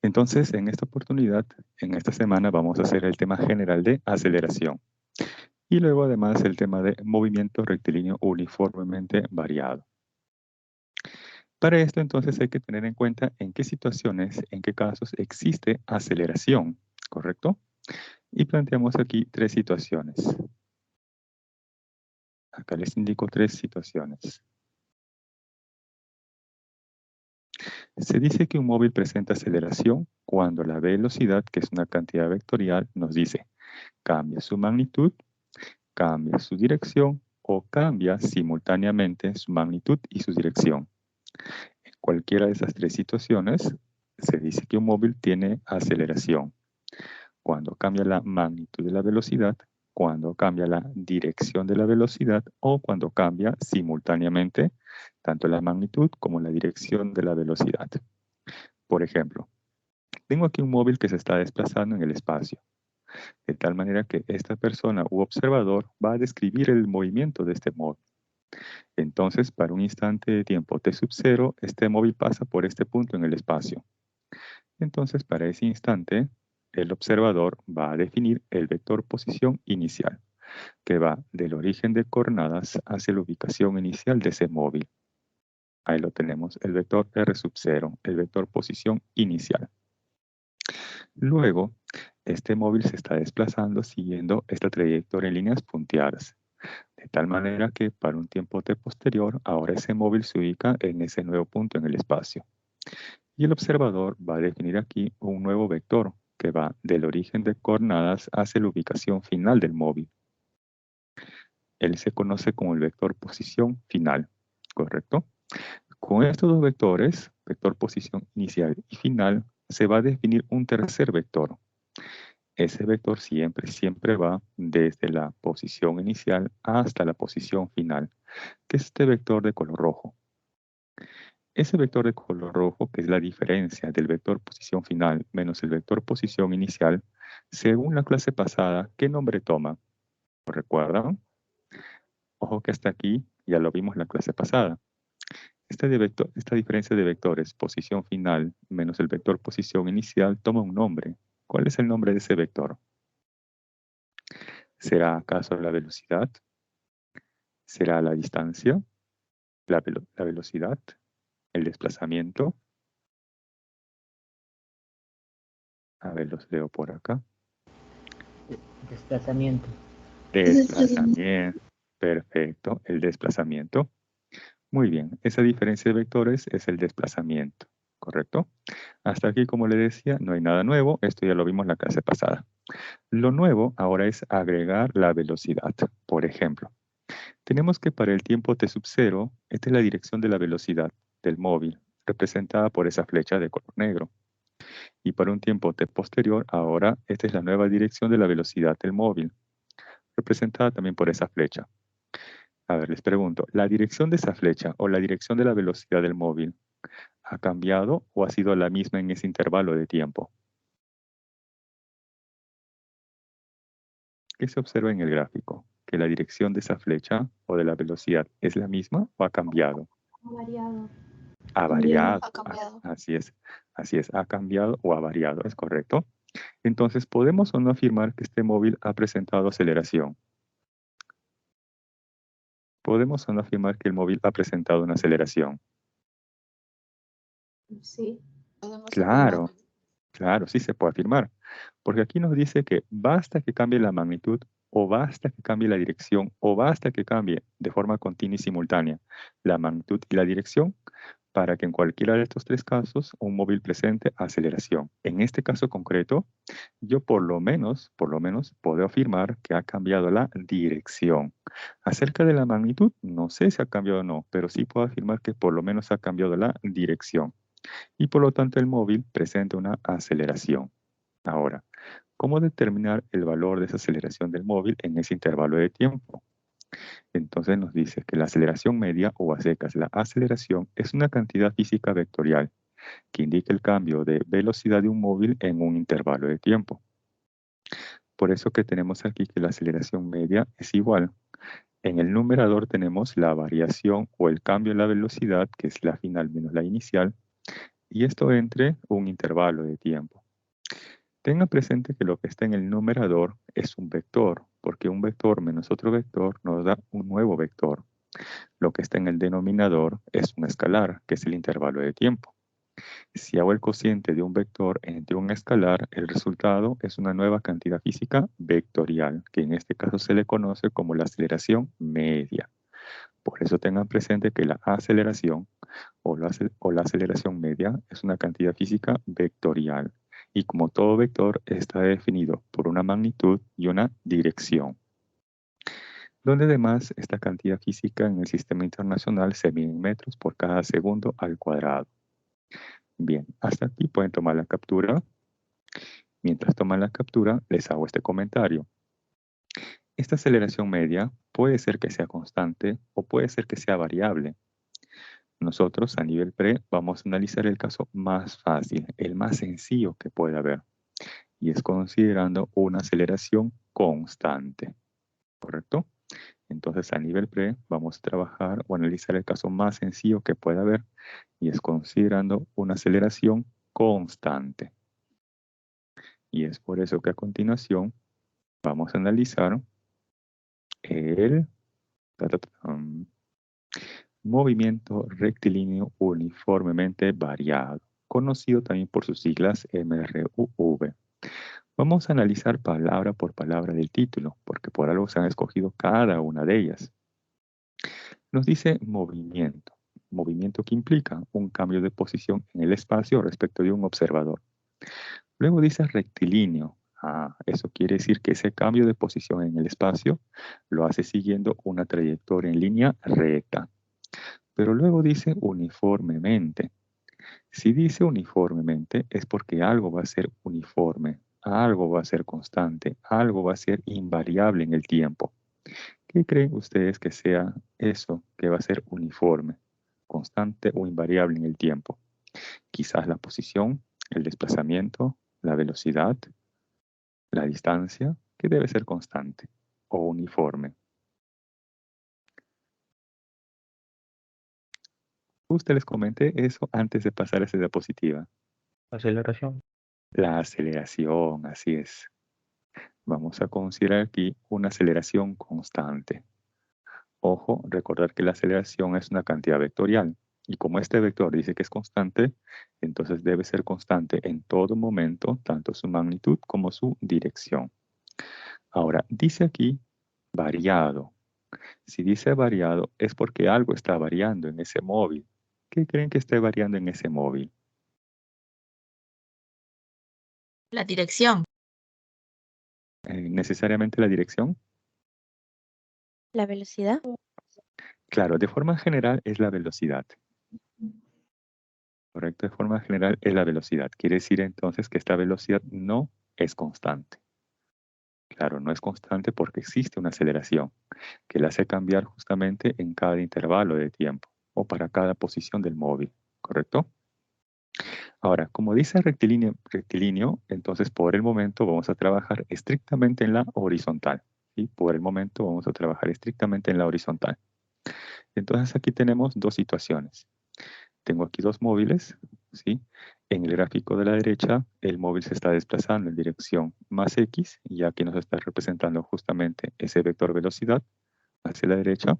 Entonces, en esta oportunidad, en esta semana, vamos a hacer el tema general de aceleración. Y luego, además, el tema de movimiento rectilíneo uniformemente variado. Para esto, entonces, hay que tener en cuenta en qué situaciones, en qué casos existe aceleración, ¿correcto? Y planteamos aquí 3 situaciones. Acá les indico 3 situaciones. Se dice que un móvil presenta aceleración cuando la velocidad, que es una cantidad vectorial, nos dice cambia su magnitud, cambia su dirección o cambia simultáneamente su magnitud y su dirección. En cualquiera de esas 3 situaciones, se dice que un móvil tiene aceleración. Cuando cambia la magnitud de la velocidad, cuando cambia la dirección de la velocidad o cuando cambia simultáneamente tanto la magnitud como la dirección de la velocidad. Por ejemplo, tengo aquí un móvil que se está desplazando en el espacio, de tal manera que esta persona u observador va a describir el movimiento de este móvil. Entonces, para un instante de tiempo t sub 0, este móvil pasa por este punto en el espacio. Entonces, para ese instante, el observador va a definir el vector posición inicial, que va del origen de coordenadas hacia la ubicación inicial de ese móvil. Ahí lo tenemos, el vector r sub 0, el vector posición inicial. Luego, este móvil se está desplazando siguiendo esta trayectoria en líneas punteadas, de tal manera que para un tiempo t posterior, ahora ese móvil se ubica en ese nuevo punto en el espacio. Y el observador va a definir aquí un nuevo vector que va del origen de coordenadas hacia la ubicación final del móvil. Él se conoce como el vector posición final, ¿correcto? Con estos dos vectores, vector posición inicial y final, se va a definir un tercer vector. Ese vector siempre va desde la posición inicial hasta la posición final, que es este vector de color rojo. Ese vector de color rojo, que es la diferencia del vector posición final menos el vector posición inicial, según la clase pasada, ¿qué nombre toma? ¿Lo recuerdan? Ojo que hasta aquí ya lo vimos en la clase pasada. Esta diferencia de vectores, posición final menos el vector posición inicial, toma un nombre. ¿Cuál es el nombre de ese vector? ¿Será acaso la velocidad? ¿Será la distancia? ¿La velocidad? ¿El desplazamiento? A ver, los leo por acá. Desplazamiento. Desplazamiento. Perfecto, el desplazamiento. Muy bien, esa diferencia de vectores es el desplazamiento, ¿correcto? Hasta aquí, como le decía, no hay nada nuevo. Esto ya lo vimos en la clase pasada. Lo nuevo ahora es agregar la velocidad. Por ejemplo, tenemos que para el tiempo t sub 0, esta es la dirección de la velocidad del móvil, representada por esa flecha de color negro. Y para un tiempo t posterior, ahora esta es la nueva dirección de la velocidad del móvil, representada también por esa flecha. A ver, les pregunto, ¿la dirección de esa flecha o la dirección de la velocidad del móvil ha cambiado o ha sido la misma en ese intervalo de tiempo? ¿Qué se observa en el gráfico? ¿Que la dirección de esa flecha o de la velocidad es la misma o ha cambiado? Ha variado. Ha variado. Ha cambiado. Así es, ha cambiado o ha variado, es correcto. Entonces, ¿podemos o no afirmar que este móvil ha presentado aceleración? ¿Podemos o no afirmar que el móvil ha presentado una aceleración? Sí, podemos Claro, afirmar. claro, sí se puede afirmar. Porque aquí nos dice que basta que cambie la magnitud, o basta que cambie la dirección, o basta que cambie de forma continua y simultánea la magnitud y la dirección, para que en cualquiera de estos 3 casos un móvil presente aceleración. En este caso concreto, yo por lo menos puedo afirmar que ha cambiado la dirección. Acerca de la magnitud, no sé si ha cambiado o no, pero sí puedo afirmar que por lo menos ha cambiado la dirección. Y por lo tanto el móvil presenta una aceleración. Ahora, ¿cómo determinar el valor de esa aceleración del móvil en ese intervalo de tiempo? Entonces nos dice que la aceleración media o a secas, la aceleración es una cantidad física vectorial que indica el cambio de velocidad de un móvil en un intervalo de tiempo. Por eso que tenemos aquí que la aceleración media es igual. En el numerador tenemos la variación o el cambio en la velocidad, que es la final menos la inicial, y esto entre un intervalo de tiempo. Tenga presente que lo que está en el numerador es un vector, porque un vector menos otro vector nos da un nuevo vector. Lo que está en el denominador es un escalar, que es el intervalo de tiempo. Si hago el cociente de un vector entre un escalar, el resultado es una nueva cantidad física vectorial, que en este caso se le conoce como la aceleración media. Por eso tengan presente que la aceleración o la aceleración media es una cantidad física vectorial. Y como todo vector está definido por una magnitud y una dirección. Donde además esta cantidad física en el sistema internacional se mide en metros por cada segundo al cuadrado. Bien, hasta aquí pueden tomar la captura. Mientras toman la captura, les hago este comentario. Esta aceleración media puede ser que sea constante o puede ser que sea variable. Nosotros a nivel pre vamos a analizar el caso más fácil, el más sencillo que puede haber. Y es considerando una aceleración constante. ¿Correcto? Entonces a nivel pre vamos a trabajar o analizar el caso más sencillo que pueda haber y es considerando una aceleración constante. Y es por eso que a continuación vamos a analizar el movimiento rectilíneo uniformemente variado, conocido también por sus siglas MRUV. Vamos a analizar palabra por palabra del título, porque por algo se han escogido cada una de ellas. Nos dice movimiento. Movimiento que implica un cambio de posición en el espacio respecto de un observador. Luego dice rectilíneo. Eso quiere decir que ese cambio de posición en el espacio lo hace siguiendo una trayectoria en línea recta. Pero luego dice uniformemente. Si dice uniformemente es porque algo va a ser uniforme, algo va a ser constante, algo va a ser invariable en el tiempo. ¿Qué creen ustedes que sea eso que va a ser uniforme, constante o invariable en el tiempo? Quizás la posición, el desplazamiento, la velocidad, la distancia, que debe ser constante o uniforme. Usted les comenté eso antes de pasar a esa diapositiva. Aceleración. La aceleración, así es. Vamos a considerar aquí una aceleración constante. Ojo, recordar que la aceleración es una cantidad vectorial. Y como este vector dice que es constante, entonces debe ser constante en todo momento, tanto su magnitud como su dirección. Ahora, dice aquí variado. Si dice variado, es porque algo está variando en ese móvil. ¿Qué creen que esté variando en ese móvil? La dirección. ¿Necesariamente la dirección? La velocidad. Claro, de forma general es la velocidad. Correcto, de forma general es la velocidad. Quiere decir entonces que esta velocidad no es constante. Claro, no es constante porque existe una aceleración que la hace cambiar justamente en cada intervalo de tiempo o para cada posición del móvil, ¿correcto? Ahora, como dice rectilíneo, entonces por el momento vamos a trabajar estrictamente en la horizontal. ¿Sí? Por el momento vamos a trabajar estrictamente en la horizontal. Entonces aquí tenemos dos situaciones. Tengo aquí dos móviles, ¿sí? En el gráfico de la derecha, el móvil se está desplazando en dirección más X, ya que nos está representando justamente ese vector velocidad hacia la derecha.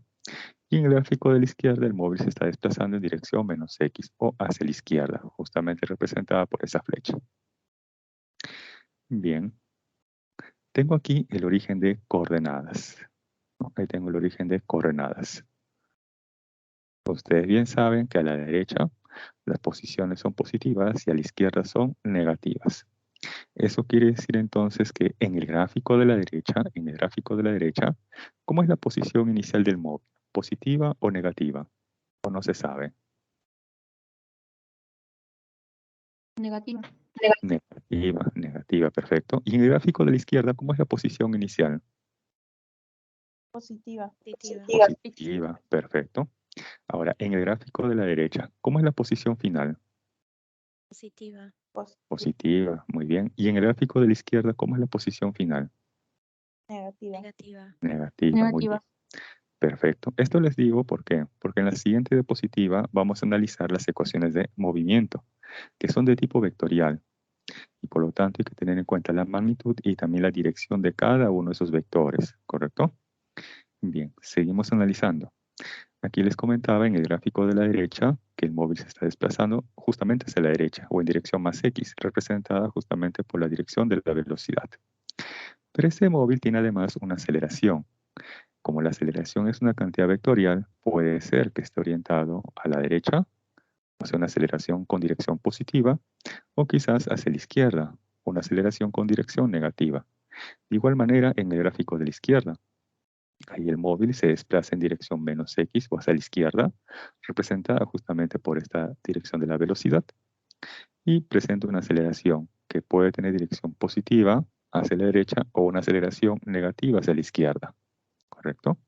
Y en el gráfico de la izquierda, el móvil se está desplazando en dirección menos X o hacia la izquierda, justamente representada por esa flecha. Bien. Tengo aquí el origen de coordenadas. Ahí tengo el origen de coordenadas. Ustedes bien saben que a la derecha las posiciones son positivas y a la izquierda son negativas. Eso quiere decir entonces que en el gráfico de la derecha, ¿cómo es la posición inicial del móvil? ¿Positiva o negativa? ¿O no se sabe? Negativa. Negativa, perfecto. Y en el gráfico de la izquierda, ¿cómo es la posición inicial? Positiva. Positiva, perfecto. Ahora, en el gráfico de la derecha, ¿cómo es la posición final? Positiva. Positiva, muy bien. Y en el gráfico de la izquierda, ¿cómo es la posición final? Negativa. Negativa, muy bien. Perfecto. Esto les digo ¿por qué? Porque en la siguiente diapositiva vamos a analizar las ecuaciones de movimiento, que son de tipo vectorial. Y por lo tanto hay que tener en cuenta la magnitud y también la dirección de cada uno de esos vectores, ¿correcto? Bien, seguimos analizando. Aquí les comentaba en el gráfico de la derecha que el móvil se está desplazando justamente hacia la derecha o en dirección más X, representada justamente por la dirección de la velocidad. Pero este móvil tiene además una aceleración. Como la aceleración es una cantidad vectorial, puede ser que esté orientado a la derecha, o sea, una aceleración con dirección positiva, o quizás hacia la izquierda, una aceleración con dirección negativa. De igual manera, en el gráfico de la izquierda, ahí el móvil se desplaza en dirección menos X o hacia la izquierda, representada justamente por esta dirección de la velocidad, y presenta una aceleración que puede tener dirección positiva hacia la derecha o una aceleración negativa hacia la izquierda, ¿correcto?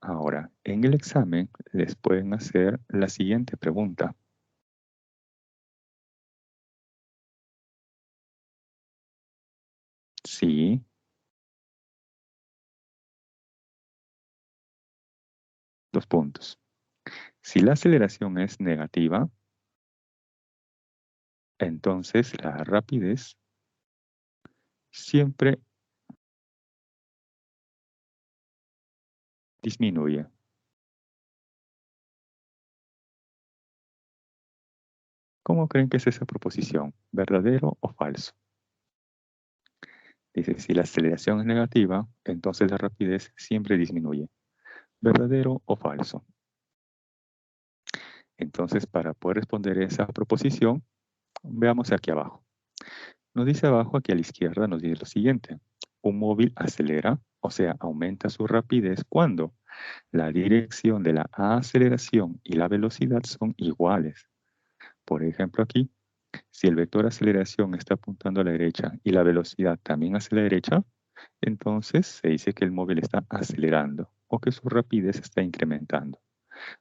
Ahora, en el examen les pueden hacer la siguiente pregunta. Sí. Dos puntos. Si la aceleración es negativa, entonces la rapidez siempre disminuye. ¿Cómo creen que es esa proposición? ¿Verdadero o falso? Dice, si la aceleración es negativa, entonces la rapidez siempre disminuye. ¿Verdadero o falso? Entonces, para poder responder esa proposición, veamos aquí abajo. Nos dice abajo, aquí a la izquierda, nos dice lo siguiente. Un móvil acelera, o sea, aumenta su rapidez cuando la dirección de la aceleración y la velocidad son iguales. Por ejemplo, aquí, si el vector aceleración está apuntando a la derecha y la velocidad también hacia la derecha, entonces se dice que el móvil está acelerando o que su rapidez está incrementando.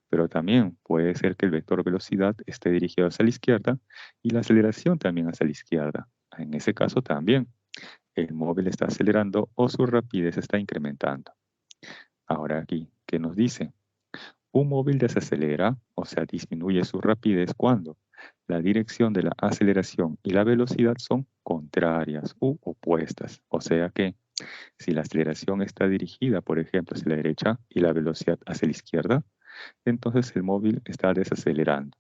Pero también puede ser que el vector velocidad esté dirigido hacia la izquierda y la aceleración también hacia la izquierda. En ese caso también, el móvil está acelerando o su rapidez está incrementando. Ahora aquí, ¿qué nos dice? Un móvil desacelera, o sea, disminuye su rapidez cuando la dirección de la aceleración y la velocidad son contrarias u opuestas. O sea que si la aceleración está dirigida, por ejemplo, hacia la derecha y la velocidad hacia la izquierda, entonces el móvil está desacelerando.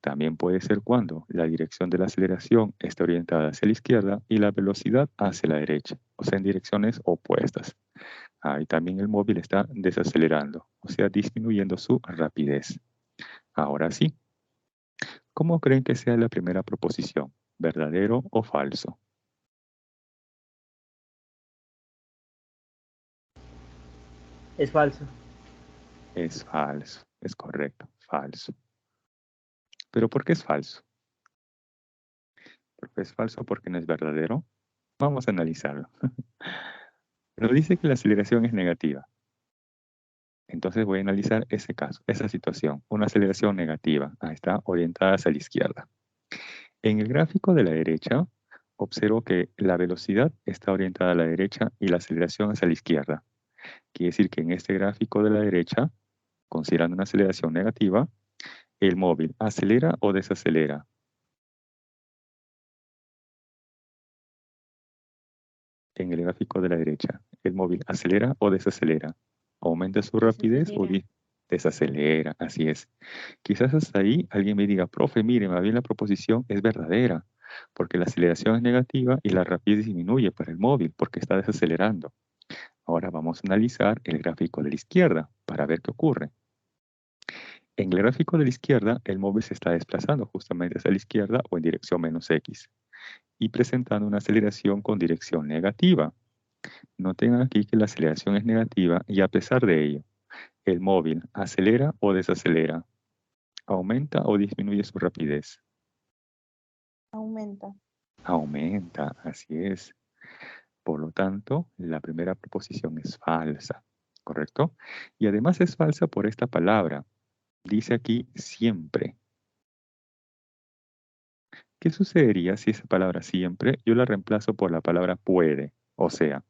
También puede ser cuando la dirección de la aceleración está orientada hacia la izquierda y la velocidad hacia la derecha, o sea, en direcciones opuestas. Ahí también el móvil está desacelerando, o sea, disminuyendo su rapidez. Ahora sí, ¿cómo creen que sea la primera proposición? ¿Verdadero o falso? Es falso. Es falso, es correcto, falso. ¿Pero por qué es falso? ¿Por qué es falso? ¿Porque no es verdadero? Vamos a analizarlo. Pero dice que la aceleración es negativa. Entonces voy a analizar ese caso, esa situación, una aceleración negativa. Ahí está, orientada hacia la izquierda. En el gráfico de la derecha, observo que la velocidad está orientada a la derecha y la aceleración hacia la izquierda. Quiere decir que en este gráfico de la derecha, considerando una aceleración negativa, el móvil acelera o desacelera. En el gráfico de la derecha, el móvil acelera o desacelera. Aumenta su rapidez o desacelera, así es. Quizás hasta ahí alguien me diga, profe, mire, más bien la proposición es verdadera, porque la aceleración es negativa y la rapidez disminuye para el móvil, porque está desacelerando. Ahora vamos a analizar el gráfico de la izquierda para ver qué ocurre. En el gráfico de la izquierda, el móvil se está desplazando justamente hacia la izquierda o en dirección menos X y presentando una aceleración con dirección negativa. Noten aquí que la aceleración es negativa y a pesar de ello, el móvil acelera o desacelera, aumenta o disminuye su rapidez. Aumenta. Aumenta, así es. Por lo tanto, la primera proposición es falsa, ¿correcto? Y además es falsa por esta palabra. Dice aquí siempre. ¿Qué sucedería si esa palabra siempre yo la reemplazo por la palabra puede? O sea,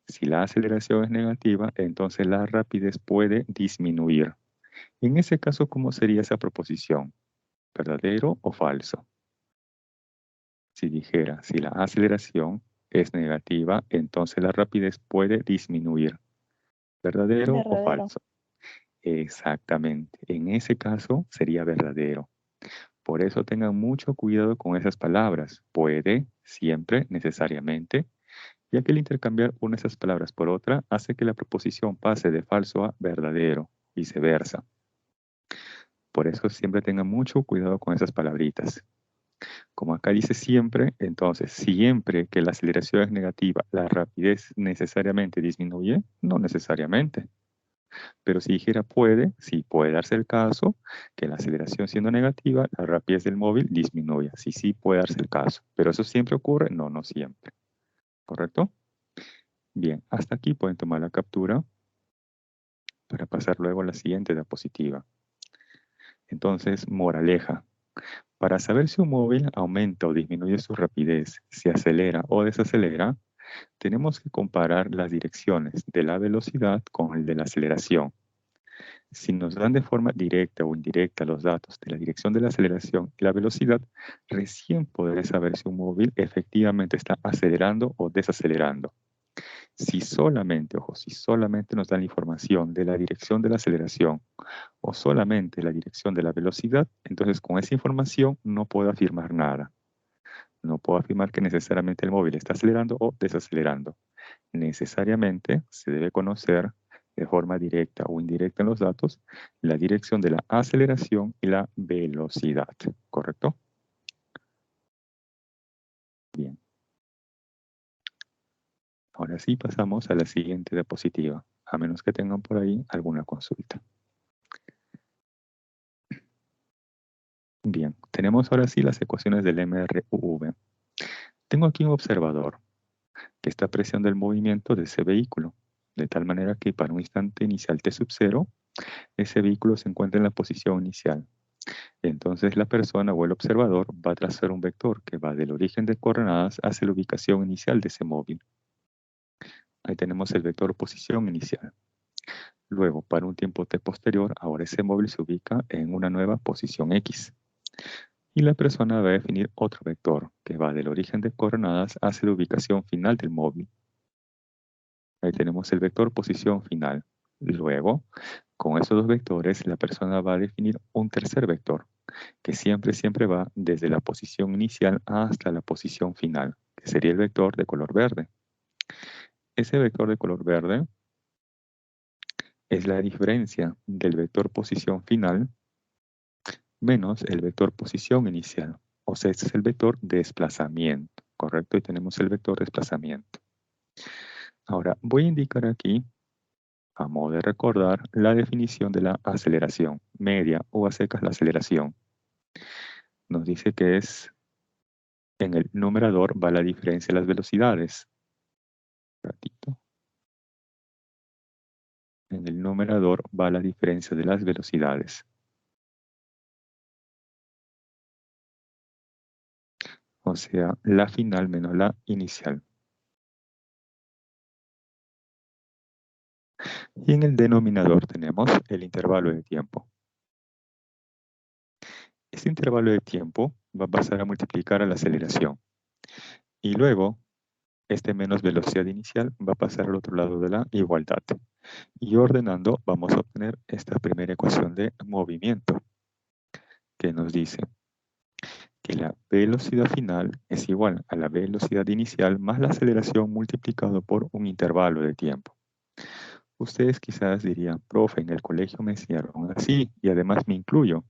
Si la aceleración es negativa, entonces la rapidez puede disminuir. En ese caso, ¿cómo sería esa proposición? ¿Verdadero o falso? Si dijera, si la aceleración es negativa, entonces la rapidez puede disminuir. ¿Verdadero o Verdadero. falso? Exactamente. En ese caso sería verdadero. Por eso tengan mucho cuidado con esas palabras. Puede, siempre, necesariamente, ya que el intercambiar una de esas palabras por otra hace que la proposición pase de falso a verdadero, viceversa. Por eso siempre tengan mucho cuidado con esas palabritas. Como acá dice siempre, entonces siempre que la aceleración es negativa, la rapidez necesariamente disminuye, no necesariamente. Pero si dijera puede, sí puede darse el caso que la aceleración siendo negativa, la rapidez del móvil disminuya. Sí puede darse el caso. Pero eso siempre ocurre, no siempre. ¿Correcto? Bien, hasta aquí pueden tomar la captura para pasar luego a la siguiente diapositiva. Entonces, moraleja. Para saber si un móvil aumenta o disminuye su rapidez, si acelera o desacelera, tenemos que comparar las direcciones de la velocidad con el de la aceleración. Si nos dan de forma directa o indirecta los datos de la dirección de la aceleración y la velocidad, recién podré saber si un móvil efectivamente está acelerando o desacelerando. Si solamente nos dan la información de la dirección de la aceleración o solamente la dirección de la velocidad, entonces con esa información no puedo afirmar nada. No puedo afirmar que necesariamente el móvil está acelerando o desacelerando. Necesariamente se debe conocer de forma directa o indirecta en los datos la dirección de la aceleración y la velocidad, ¿correcto? Bien. Ahora sí pasamos a la siguiente diapositiva, a menos que tengan por ahí alguna consulta. Bien, tenemos ahora sí las ecuaciones del MRUV. Tengo aquí un observador que está apreciando el movimiento de ese vehículo, de tal manera que para un instante inicial t sub 0, ese vehículo se encuentra en la posición inicial. Entonces la persona o el observador va a trazar un vector que va del origen de coordenadas hacia la ubicación inicial de ese móvil. Ahí tenemos el vector posición inicial. Luego, para un tiempo t posterior, ahora ese móvil se ubica en una nueva posición x. Y la persona va a definir otro vector que va del origen de coordenadas hacia la ubicación final del móvil. Ahí tenemos el vector posición final. Luego, con esos dos vectores, la persona va a definir un tercer vector, que siempre va desde la posición inicial hasta la posición final, que sería el vector de color verde. Ese vector de color verde es la diferencia del vector posición final menos el vector posición inicial. O sea, este es el vector desplazamiento, ¿correcto? Y tenemos el vector desplazamiento. Ahora, voy a indicar aquí, a modo de recordar, la definición de la aceleración media o a secas la aceleración. Nos dice que es, en el numerador va la diferencia de las velocidades. Un ratito. En el numerador va la diferencia de las velocidades. O sea, la final menos la inicial. Y en el denominador tenemos el intervalo de tiempo. Este intervalo de tiempo va a pasar a multiplicar a la aceleración. Y luego, este menos velocidad inicial va a pasar al otro lado de la igualdad. Y ordenando vamos a obtener esta primera ecuación de movimiento, que nos dice que la velocidad final es igual a la velocidad inicial más la aceleración multiplicado por un intervalo de tiempo. Ustedes quizás dirían, profe, en el colegio me enseñaron así y además me incluyo.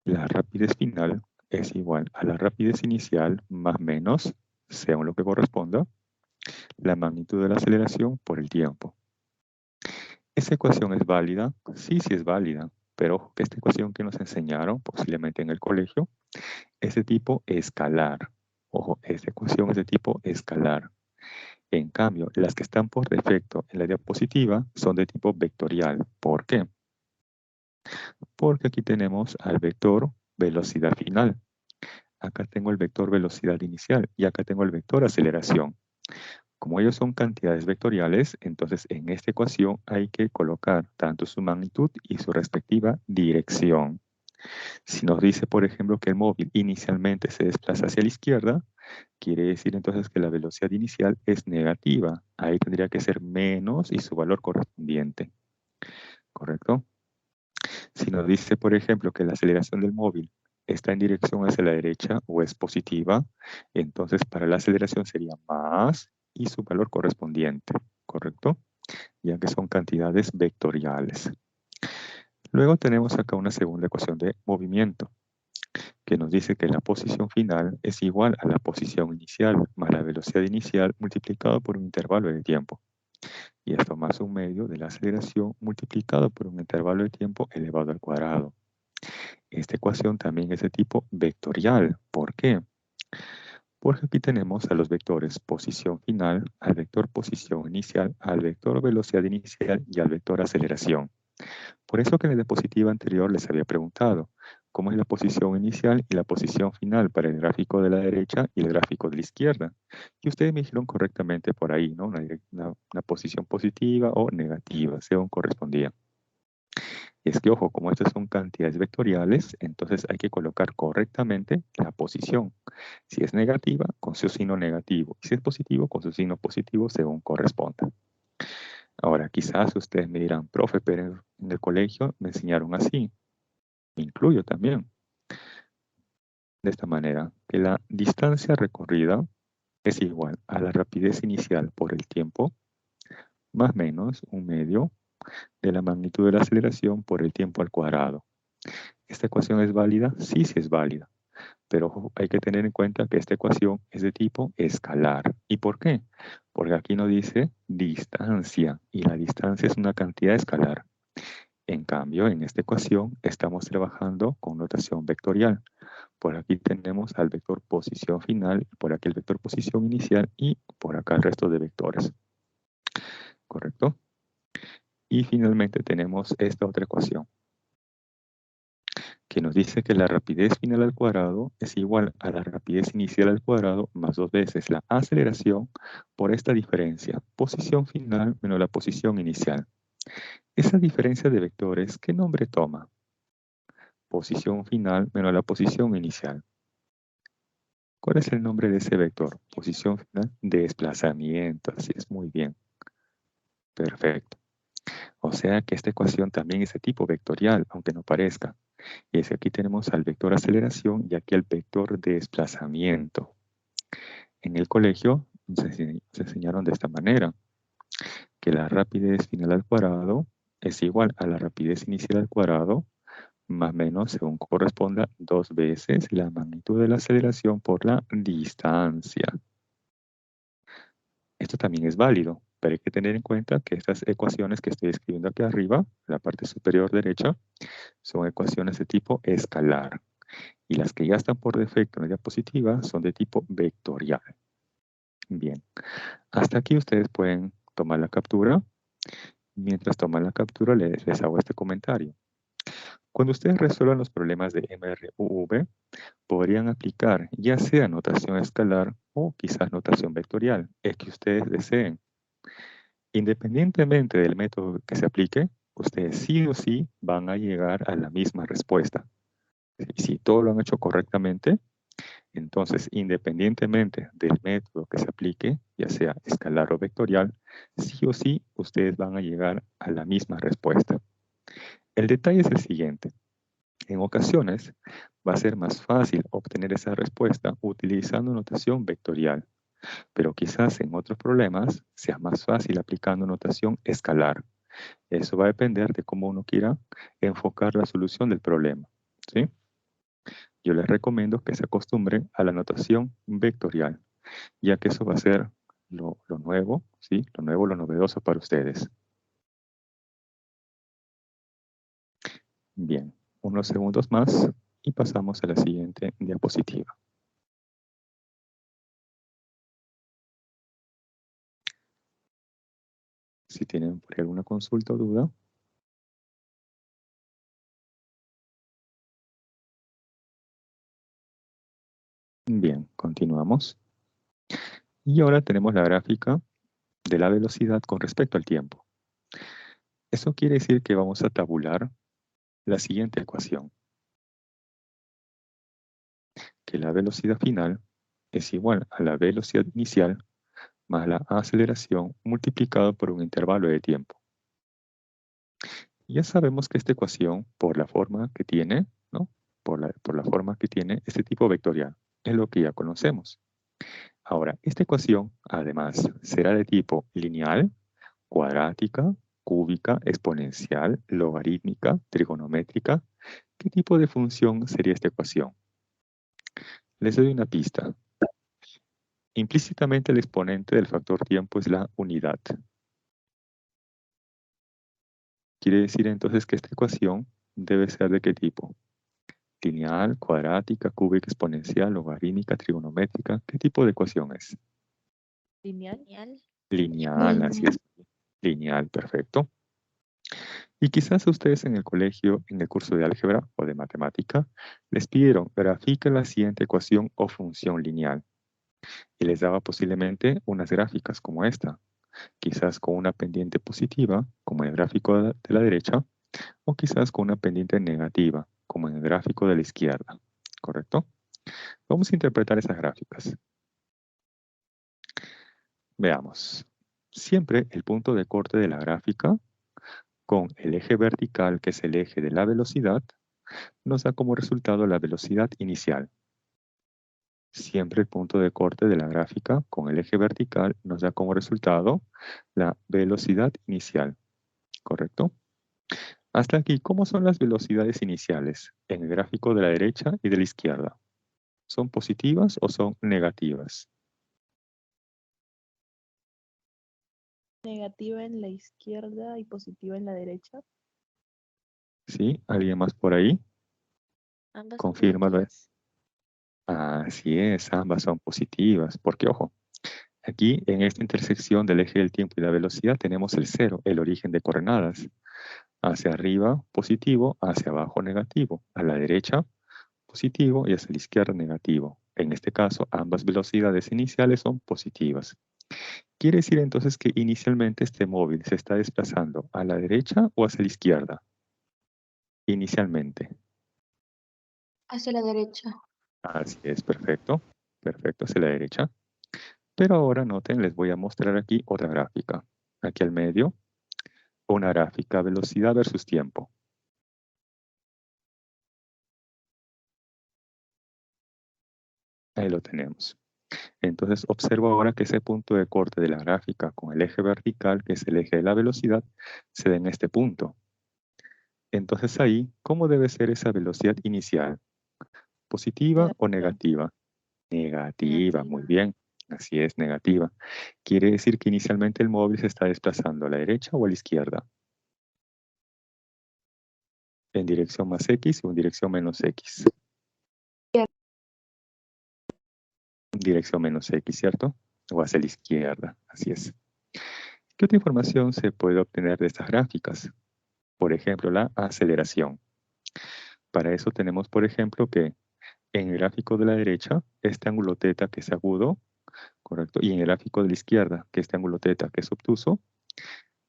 La rapidez final es igual a la rapidez inicial más menos, según lo que corresponda, la magnitud de la aceleración por el tiempo. ¿Esa ecuación es válida? Sí es válida, pero ojo que esta ecuación que nos enseñaron posiblemente en el colegio es de tipo escalar. Ojo, esta ecuación es de tipo escalar. En cambio, las que están por defecto en la diapositiva son de tipo vectorial. ¿Por qué? Porque aquí tenemos al vector velocidad final. Acá tengo el vector velocidad inicial y acá tengo el vector aceleración. Como ellos son cantidades vectoriales, entonces en esta ecuación hay que colocar tanto su magnitud y su respectiva dirección. Si nos dice, por ejemplo, que el móvil inicialmente se desplaza hacia la izquierda, quiere decir entonces que la velocidad inicial es negativa. Ahí tendría que ser menos y su valor correspondiente. ¿Correcto? Si nos dice, por ejemplo, que la aceleración del móvil está en dirección hacia la derecha o es positiva, entonces para la aceleración sería más y su valor correspondiente. ¿Correcto? Ya que son cantidades vectoriales. Luego tenemos acá una segunda ecuación de movimiento, que nos dice que la posición final es igual a la posición inicial más la velocidad inicial multiplicado por un intervalo de tiempo. Y esto más un medio de la aceleración multiplicado por un intervalo de tiempo elevado al cuadrado. Esta ecuación también es de tipo vectorial. ¿Por qué? Porque aquí tenemos a los vectores posición final, al vector posición inicial, al vector velocidad inicial y al vector aceleración. Por eso que en la diapositiva anterior les había preguntado cómo es la posición inicial y la posición final para el gráfico de la derecha y el gráfico de la izquierda. Y ustedes me dijeron correctamente por ahí, ¿no? Una posición positiva o negativa, según correspondía. Y es que, ojo, como estas son cantidades vectoriales, entonces hay que colocar correctamente la posición. Si es negativa, con su signo negativo. Y si es positivo, con su signo positivo, según corresponda. Ahora, quizás ustedes me dirán, profe, pero en el colegio me enseñaron así. Me incluyo también. De esta manera, que la distancia recorrida es igual a la rapidez inicial por el tiempo, más menos un medio de la magnitud de la aceleración por el tiempo al cuadrado. ¿Esta ecuación es válida? Sí, sí es válida. Pero ojo, hay que tener en cuenta que esta ecuación es de tipo escalar. ¿Y por qué? Porque aquí nos dice distancia, y la distancia es una cantidad escalar. En cambio, en esta ecuación estamos trabajando con notación vectorial. Por aquí tenemos al vector posición final, por aquí el vector posición inicial y por acá el resto de vectores. ¿Correcto? Y finalmente tenemos esta otra ecuación, que nos dice que la rapidez final al cuadrado es igual a la rapidez inicial al cuadrado más 2 veces la aceleración por esta diferencia, posición final menos la posición inicial. Esa diferencia de vectores, ¿qué nombre toma? Posición final menos la posición inicial. ¿Cuál es el nombre de ese vector? Posición final, desplazamiento. Así es, muy bien. Perfecto. O sea que esta ecuación también es de tipo vectorial, aunque no parezca. Y es que aquí tenemos al vector aceleración y aquí al vector desplazamiento. En el colegio se enseñaron de esta manera, que la rapidez final al cuadrado es igual a la rapidez inicial al cuadrado más o menos, según corresponda, 2 veces la magnitud de la aceleración por la distancia. Esto también es válido, pero hay que tener en cuenta que estas ecuaciones que estoy escribiendo aquí arriba, en la parte superior derecha, son ecuaciones de tipo escalar. Y las que ya están por defecto en la diapositiva son de tipo vectorial. Bien, hasta aquí ustedes pueden tomar la captura. Mientras toman la captura, les hago este comentario. Cuando ustedes resuelvan los problemas de MRUV, podrían aplicar ya sea notación escalar o quizás notación vectorial, el que ustedes deseen. Independientemente del método que se aplique, ustedes sí o sí van a llegar a la misma respuesta. Y si todo lo han hecho correctamente, entonces independientemente del método que se aplique, ya sea escalar o vectorial, sí o sí ustedes van a llegar a la misma respuesta. El detalle es el siguiente. En ocasiones va a ser más fácil obtener esa respuesta utilizando notación vectorial, pero quizás en otros problemas sea más fácil aplicando notación escalar. Eso va a depender de cómo uno quiera enfocar la solución del problema, ¿sí? Yo les recomiendo que se acostumbren a la notación vectorial, ya que eso va a ser lo nuevo, ¿sí? Lo nuevo, lo novedoso para ustedes. Bien, unos segundos más y pasamos a la siguiente diapositiva. Si tienen por ahí alguna consulta o duda. Bien, continuamos. Y ahora tenemos la gráfica de la velocidad con respecto al tiempo. Eso quiere decir que vamos a tabular la siguiente ecuación. Que la velocidad final es igual a la velocidad inicial más la aceleración multiplicado por un intervalo de tiempo. Ya sabemos que esta ecuación, por la forma que tiene, ¿no? Por la forma que tiene este tipo vectorial, es lo que ya conocemos. Ahora, esta ecuación, además, será de tipo lineal, cuadrática, cúbica, exponencial, logarítmica, trigonométrica. ¿Qué tipo de función sería esta ecuación? Les doy una pista. Implícitamente el exponente del factor tiempo es la unidad. Quiere decir entonces que esta ecuación debe ser ¿de qué tipo? Lineal, cuadrática, cúbica, exponencial, logarítmica, trigonométrica. ¿Qué tipo de ecuación es? Lineal. Lineal, así es. Lineal, perfecto. Y quizás ustedes en el colegio, en el curso de álgebra o de matemática, les pidieron grafica la siguiente ecuación o función lineal. Y les daba posiblemente unas gráficas como esta, quizás con una pendiente positiva, como en el gráfico de la derecha, o quizás con una pendiente negativa, como en el gráfico de la izquierda. ¿Correcto? Vamos a interpretar esas gráficas. Veamos. Siempre el punto de corte de la gráfica con el eje vertical, que es el eje de la velocidad, nos da como resultado la velocidad inicial. Siempre el punto de corte de la gráfica con el eje vertical nos da como resultado la velocidad inicial. ¿Correcto? Hasta aquí, ¿cómo son las velocidades iniciales en el gráfico de la derecha y de la izquierda? ¿Son positivas o son negativas? Negativa en la izquierda y positiva en la derecha. ¿Sí? ¿Alguien más por ahí? Ambas son Confírmalo. positivas. Así es, ambas son positivas. Porque, ojo, aquí en esta intersección del eje del tiempo y la velocidad tenemos el cero, el origen de coordenadas. Hacia arriba, positivo, hacia abajo, negativo. A la derecha, positivo y hacia la izquierda, negativo. En este caso, ambas velocidades iniciales son positivas. Quiere decir entonces que inicialmente este móvil se está desplazando a la derecha o hacia la izquierda. Inicialmente. Hacia la derecha. Así es, perfecto. Perfecto, hacia la derecha. Pero ahora noten, les voy a mostrar aquí otra gráfica. Aquí al medio, una gráfica velocidad versus tiempo. Ahí lo tenemos. Entonces observo ahora que ese punto de corte de la gráfica con el eje vertical, que es el eje de la velocidad, se da en este punto. Entonces ahí, ¿cómo debe ser esa velocidad inicial? ¿Positiva o negativa? Negativa, muy bien. Así es, negativa. Quiere decir que inicialmente el móvil se está desplazando a la derecha o a la izquierda. En dirección más X o en dirección menos X. Dirección menos X, ¿cierto? O hacia la izquierda, así es. ¿Qué otra información se puede obtener de estas gráficas? Por ejemplo, la aceleración. Para eso tenemos, por ejemplo, que en el gráfico de la derecha, este ángulo θ que es agudo, ¿correcto? Y en el gráfico de la izquierda, que este ángulo θ que es obtuso,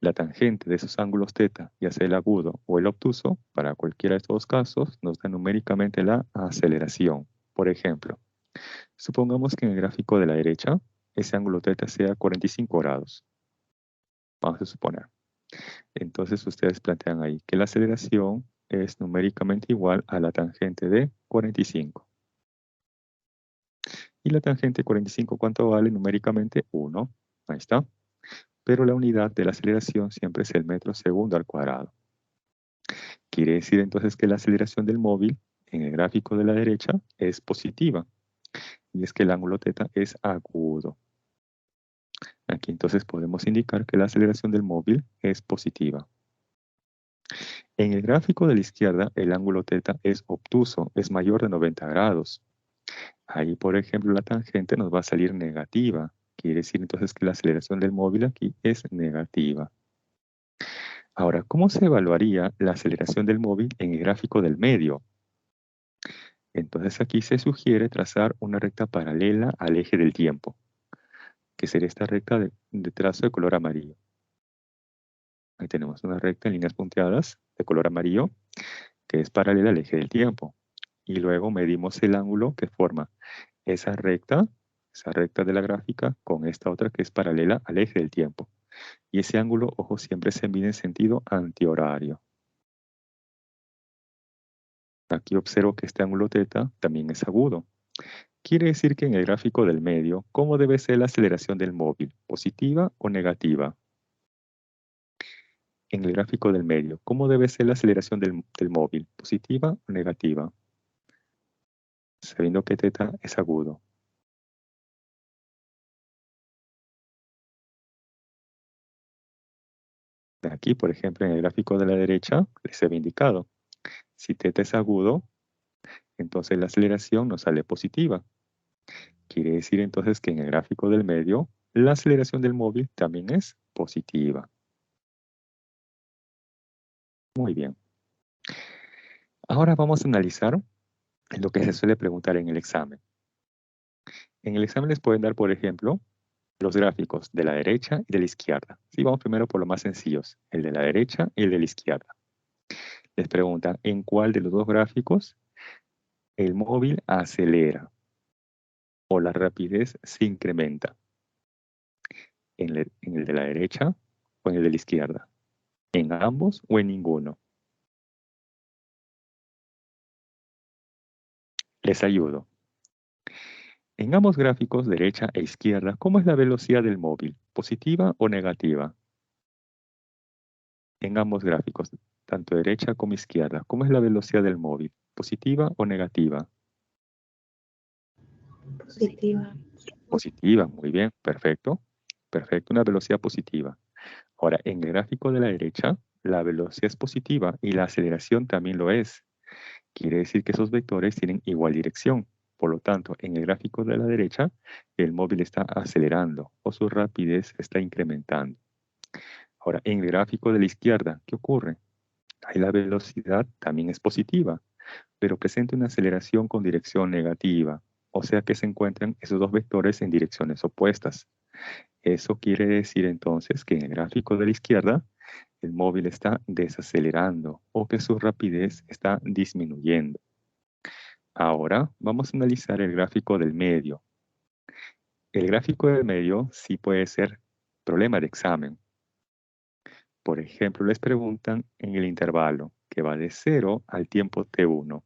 la tangente de esos ángulos θ, ya sea el agudo o el obtuso, para cualquiera de estos casos, nos da numéricamente la aceleración. Por ejemplo, supongamos que en el gráfico de la derecha, ese ángulo θ sea 45 grados. Vamos a suponer. Entonces ustedes plantean ahí que la aceleración es numéricamente igual a la tangente de 45. Y la tangente de 45, ¿cuánto vale numéricamente? 1. Ahí está. Pero la unidad de la aceleración siempre es el metro segundo al cuadrado. Quiere decir entonces que la aceleración del móvil en el gráfico de la derecha es positiva. Y es que el ángulo θ es agudo. Aquí entonces podemos indicar que la aceleración del móvil es positiva. En el gráfico de la izquierda, el ángulo θ es obtuso, es mayor de 90 grados. Ahí, por ejemplo, la tangente nos va a salir negativa. Quiere decir entonces que la aceleración del móvil aquí es negativa. Ahora, ¿cómo se evaluaría la aceleración del móvil en el gráfico del medio? Entonces aquí se sugiere trazar una recta paralela al eje del tiempo, que sería esta recta de trazo de color amarillo. Ahí tenemos una recta en líneas punteadas de color amarillo que es paralela al eje del tiempo. Y luego medimos el ángulo que forma esa recta de la gráfica con esta otra que es paralela al eje del tiempo. Y ese ángulo, ojo, siempre se mide en sentido antihorario. Aquí observo que este ángulo θ también es agudo. Quiere decir que en el gráfico del medio, ¿cómo debe ser la aceleración del móvil? ¿Positiva o negativa? En el gráfico del medio, ¿cómo debe ser la aceleración del móvil? ¿Positiva o negativa? Sabiendo que θ es agudo. Aquí, por ejemplo, en el gráfico de la derecha, les había indicado. Si θ es agudo, entonces la aceleración nos sale positiva. Quiere decir entonces que en el gráfico del medio, la aceleración del móvil también es positiva. Muy bien. Ahora vamos a analizar lo que se suele preguntar en el examen. En el examen les pueden dar, por ejemplo, los gráficos de la derecha y de la izquierda. Sí, vamos primero por los más sencillos, el de la derecha y el de la izquierda. Les preguntan en cuál de los dos gráficos el móvil acelera o la rapidez se incrementa. ¿En el de la derecha o en el de la izquierda? ¿En ambos o en ninguno? Les ayudo. En ambos gráficos, derecha e izquierda, ¿cómo es la velocidad del móvil? ¿Positiva o negativa? En ambos gráficos, tanto derecha como izquierda, ¿cómo es la velocidad del móvil? ¿Positiva o negativa? Positiva. Positiva, muy bien, perfecto. Perfecto, una velocidad positiva. Ahora, en el gráfico de la derecha, la velocidad es positiva y la aceleración también lo es. Quiere decir que esos vectores tienen igual dirección. Por lo tanto, en el gráfico de la derecha, el móvil está acelerando o su rapidez está incrementando. Ahora, en el gráfico de la izquierda, ¿qué ocurre? Ahí la velocidad también es positiva, pero presenta una aceleración con dirección negativa. O sea que se encuentran esos dos vectores en direcciones opuestas. Eso quiere decir entonces que en el gráfico de la izquierda, el móvil está desacelerando o que su rapidez está disminuyendo. Ahora vamos a analizar el gráfico del medio. El gráfico del medio sí puede ser problema de examen. Por ejemplo, les preguntan en el intervalo que va de 0 al tiempo t1.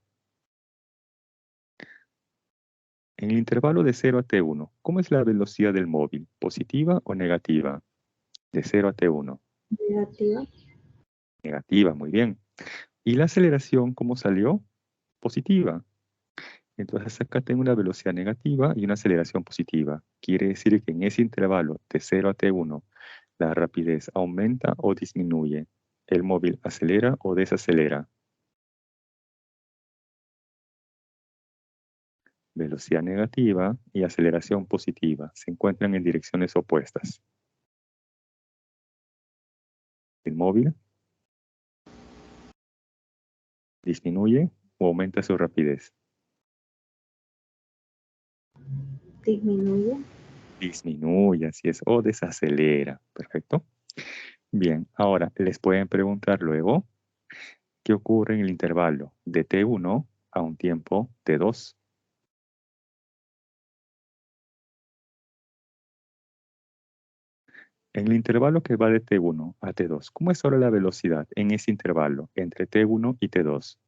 En el intervalo de 0 a t1, ¿cómo es la velocidad del móvil? ¿Positiva o negativa? De 0 a t1. Negativa. Negativa, muy bien. ¿Y la aceleración cómo salió? Positiva. Entonces acá tengo una velocidad negativa y una aceleración positiva. Quiere decir que en ese intervalo de 0 a t1, la rapidez aumenta o disminuye. El móvil acelera o desacelera. Velocidad negativa y aceleración positiva se encuentran en direcciones opuestas. El móvil disminuye o aumenta su rapidez. Disminuye. Disminuye, así es, o desacelera. Perfecto. Bien, ahora les pueden preguntar luego qué ocurre en el intervalo de t1 a un tiempo t2. En el intervalo que va de t1 a t2, ¿cómo es ahora la velocidad en ese intervalo entre t1 y t2?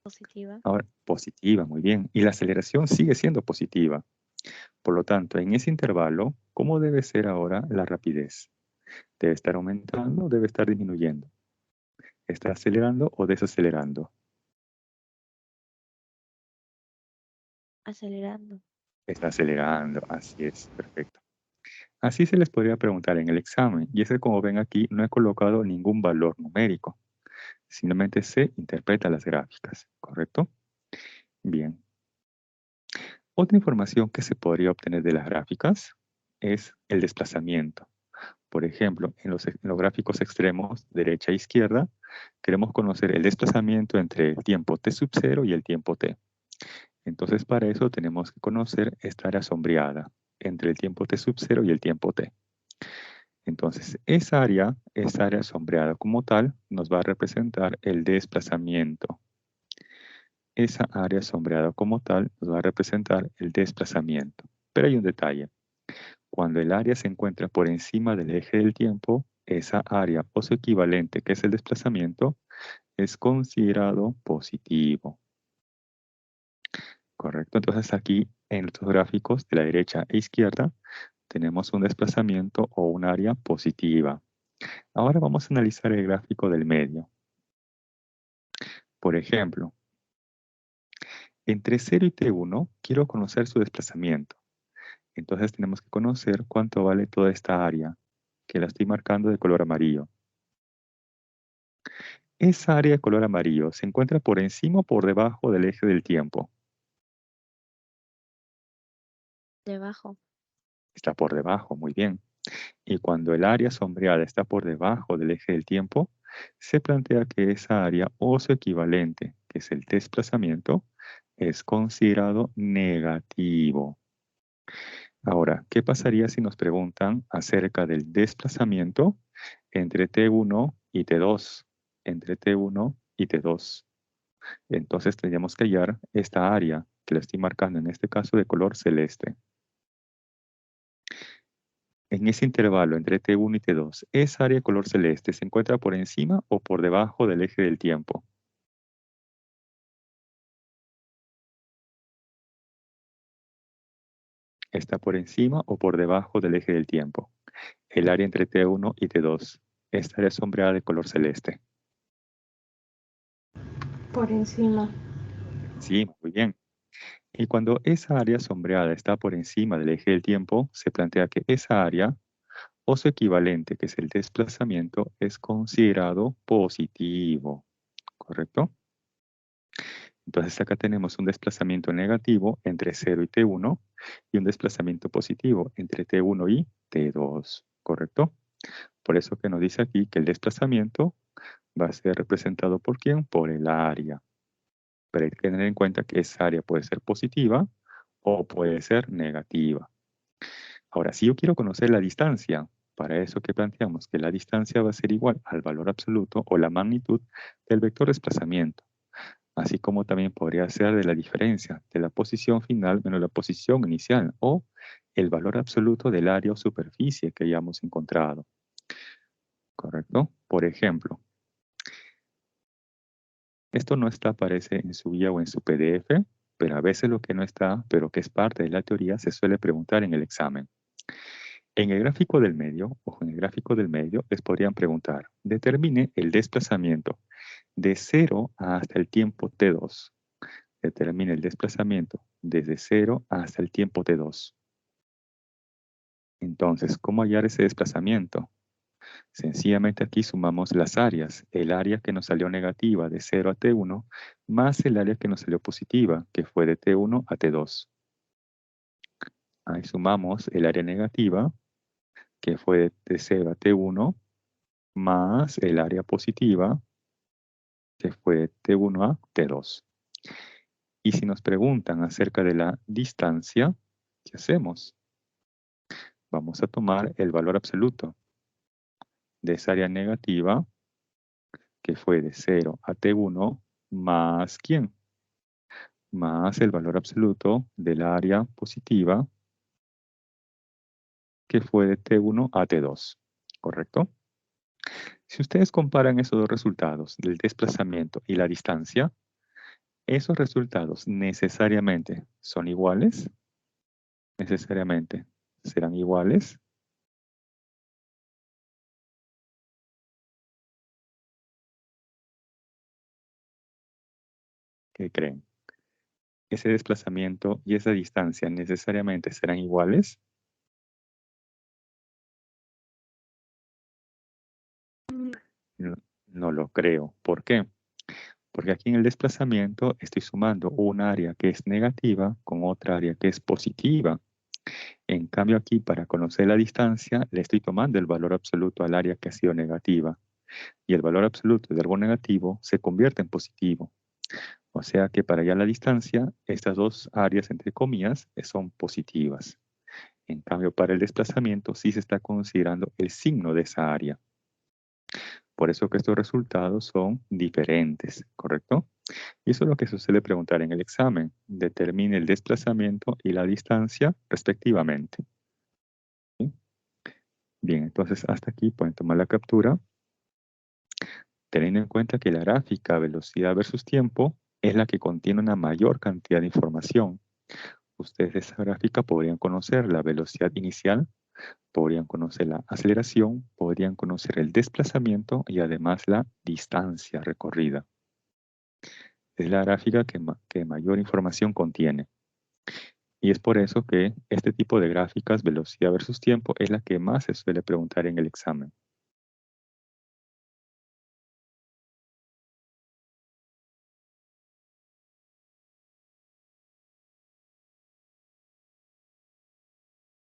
Positiva. Ahora, positiva, muy bien. Y la aceleración sigue siendo positiva. Por lo tanto, en ese intervalo, ¿cómo debe ser ahora la rapidez? ¿Debe estar aumentando o debe estar disminuyendo? ¿Está acelerando o desacelerando? Acelerando. Está acelerando, así es, perfecto. Así se les podría preguntar en el examen, y es que como ven aquí no he colocado ningún valor numérico, simplemente se interpreta las gráficas, ¿correcto? Bien. Otra información que se podría obtener de las gráficas es el desplazamiento. Por ejemplo, en los gráficos extremos, derecha e izquierda, queremos conocer el desplazamiento entre el tiempo t sub 0 y el tiempo t. Entonces, para eso tenemos que conocer esta área sombreada. entre el tiempo t sub 0 y el tiempo t. Entonces, esa área sombreada como tal, nos va a representar el desplazamiento. Esa área sombreada como tal nos va a representar el desplazamiento. Pero hay un detalle. Cuando el área se encuentra por encima del eje del tiempo, esa área o su equivalente, que es el desplazamiento, es considerado positivo. ¿Correcto? Entonces aquí en estos gráficos de la derecha e izquierda tenemos un desplazamiento o un área positiva. Ahora vamos a analizar el gráfico del medio. Por ejemplo, entre 0 y T1 quiero conocer su desplazamiento. Entonces tenemos que conocer cuánto vale toda esta área, que la estoy marcando de color amarillo. Esa área de color amarillo se encuentra por encima o por debajo del eje del tiempo. Debajo. Está por debajo, muy bien. Y cuando el área sombreada está por debajo del eje del tiempo, se plantea que esa área o su equivalente, que es el desplazamiento, es considerado negativo. Ahora, ¿qué pasaría si nos preguntan acerca del desplazamiento entre T1 y T2? Entre T1 y T2. Entonces tendríamos que hallar esta área, que la estoy marcando en este caso de color celeste. En ese intervalo entre T1 y T2, ¿esa área de color celeste se encuentra por encima o por debajo del eje del tiempo? Está por encima o por debajo del eje del tiempo. El área entre T1 y T2. Esta área sombreada de color celeste. Por encima. Sí, muy bien. Y cuando esa área sombreada está por encima del eje del tiempo, se plantea que esa área o su equivalente, que es el desplazamiento, es considerado positivo. ¿Correcto? Entonces acá tenemos un desplazamiento negativo entre 0 y T1 y un desplazamiento positivo entre T1 y T2. ¿Correcto? Por eso que nos dice aquí que el desplazamiento va a ser representado por ¿quién? Por el área. Pero hay que tener en cuenta que esa área puede ser positiva o puede ser negativa. Ahora, si yo quiero conocer la distancia, para eso que planteamos que la distancia va a ser igual al valor absoluto o la magnitud del vector desplazamiento, así como también podría ser de la diferencia de la posición final menos la posición inicial o el valor absoluto del área o superficie que hayamos encontrado. ¿Correcto? Por ejemplo, esto no está, aparece en su guía o en su PDF, pero a veces lo que no está, pero que es parte de la teoría, se suele preguntar en el examen. En el gráfico del medio, ojo, en el gráfico del medio, les podrían preguntar, determine el desplazamiento de 0 hasta el tiempo T2. Determine el desplazamiento desde 0 hasta el tiempo T2. Entonces, ¿cómo hallar ese desplazamiento? Sencillamente aquí sumamos las áreas. El área que nos salió negativa de 0 a T1 más el área que nos salió positiva, que fue de T1 a T2. Ahí sumamos el área negativa, que fue de 0 a T1, más el área positiva, que fue de T1 a T2. Y si nos preguntan acerca de la distancia, ¿qué hacemos? Vamos a tomar el valor absoluto de esa área negativa, que fue de 0 a T1, más ¿quién? Más el valor absoluto del área positiva, que fue de T1 a T2, ¿correcto? Si ustedes comparan esos dos resultados, del desplazamiento y la distancia, ¿esos resultados necesariamente son iguales? ¿Necesariamente serán iguales? ¿Qué creen? ¿Ese desplazamiento y esa distancia necesariamente serán iguales? No, no lo creo. ¿Por qué? Porque aquí en el desplazamiento estoy sumando un área que es negativa con otra área que es positiva. En cambio aquí, para conocer la distancia, le estoy tomando el valor absoluto al área que ha sido negativa. Y el valor absoluto de algo negativo se convierte en positivo. O sea que para hallar la distancia, estas dos áreas, entre comillas, son positivas. En cambio, para el desplazamiento sí se está considerando el signo de esa área. Por eso que estos resultados son diferentes, ¿correcto? Y eso es lo que se suele preguntar en el examen. Determine el desplazamiento y la distancia respectivamente. ¿Sí? Bien, entonces hasta aquí pueden tomar la captura. Teniendo en cuenta que la gráfica velocidad versus tiempo es la que contiene una mayor cantidad de información. Ustedes de esa gráfica podrían conocer la velocidad inicial, podrían conocer la aceleración, podrían conocer el desplazamiento y además la distancia recorrida. Es la gráfica que mayor información contiene. Y es por eso que este tipo de gráficas, velocidad versus tiempo, es la que más se suele preguntar en el examen.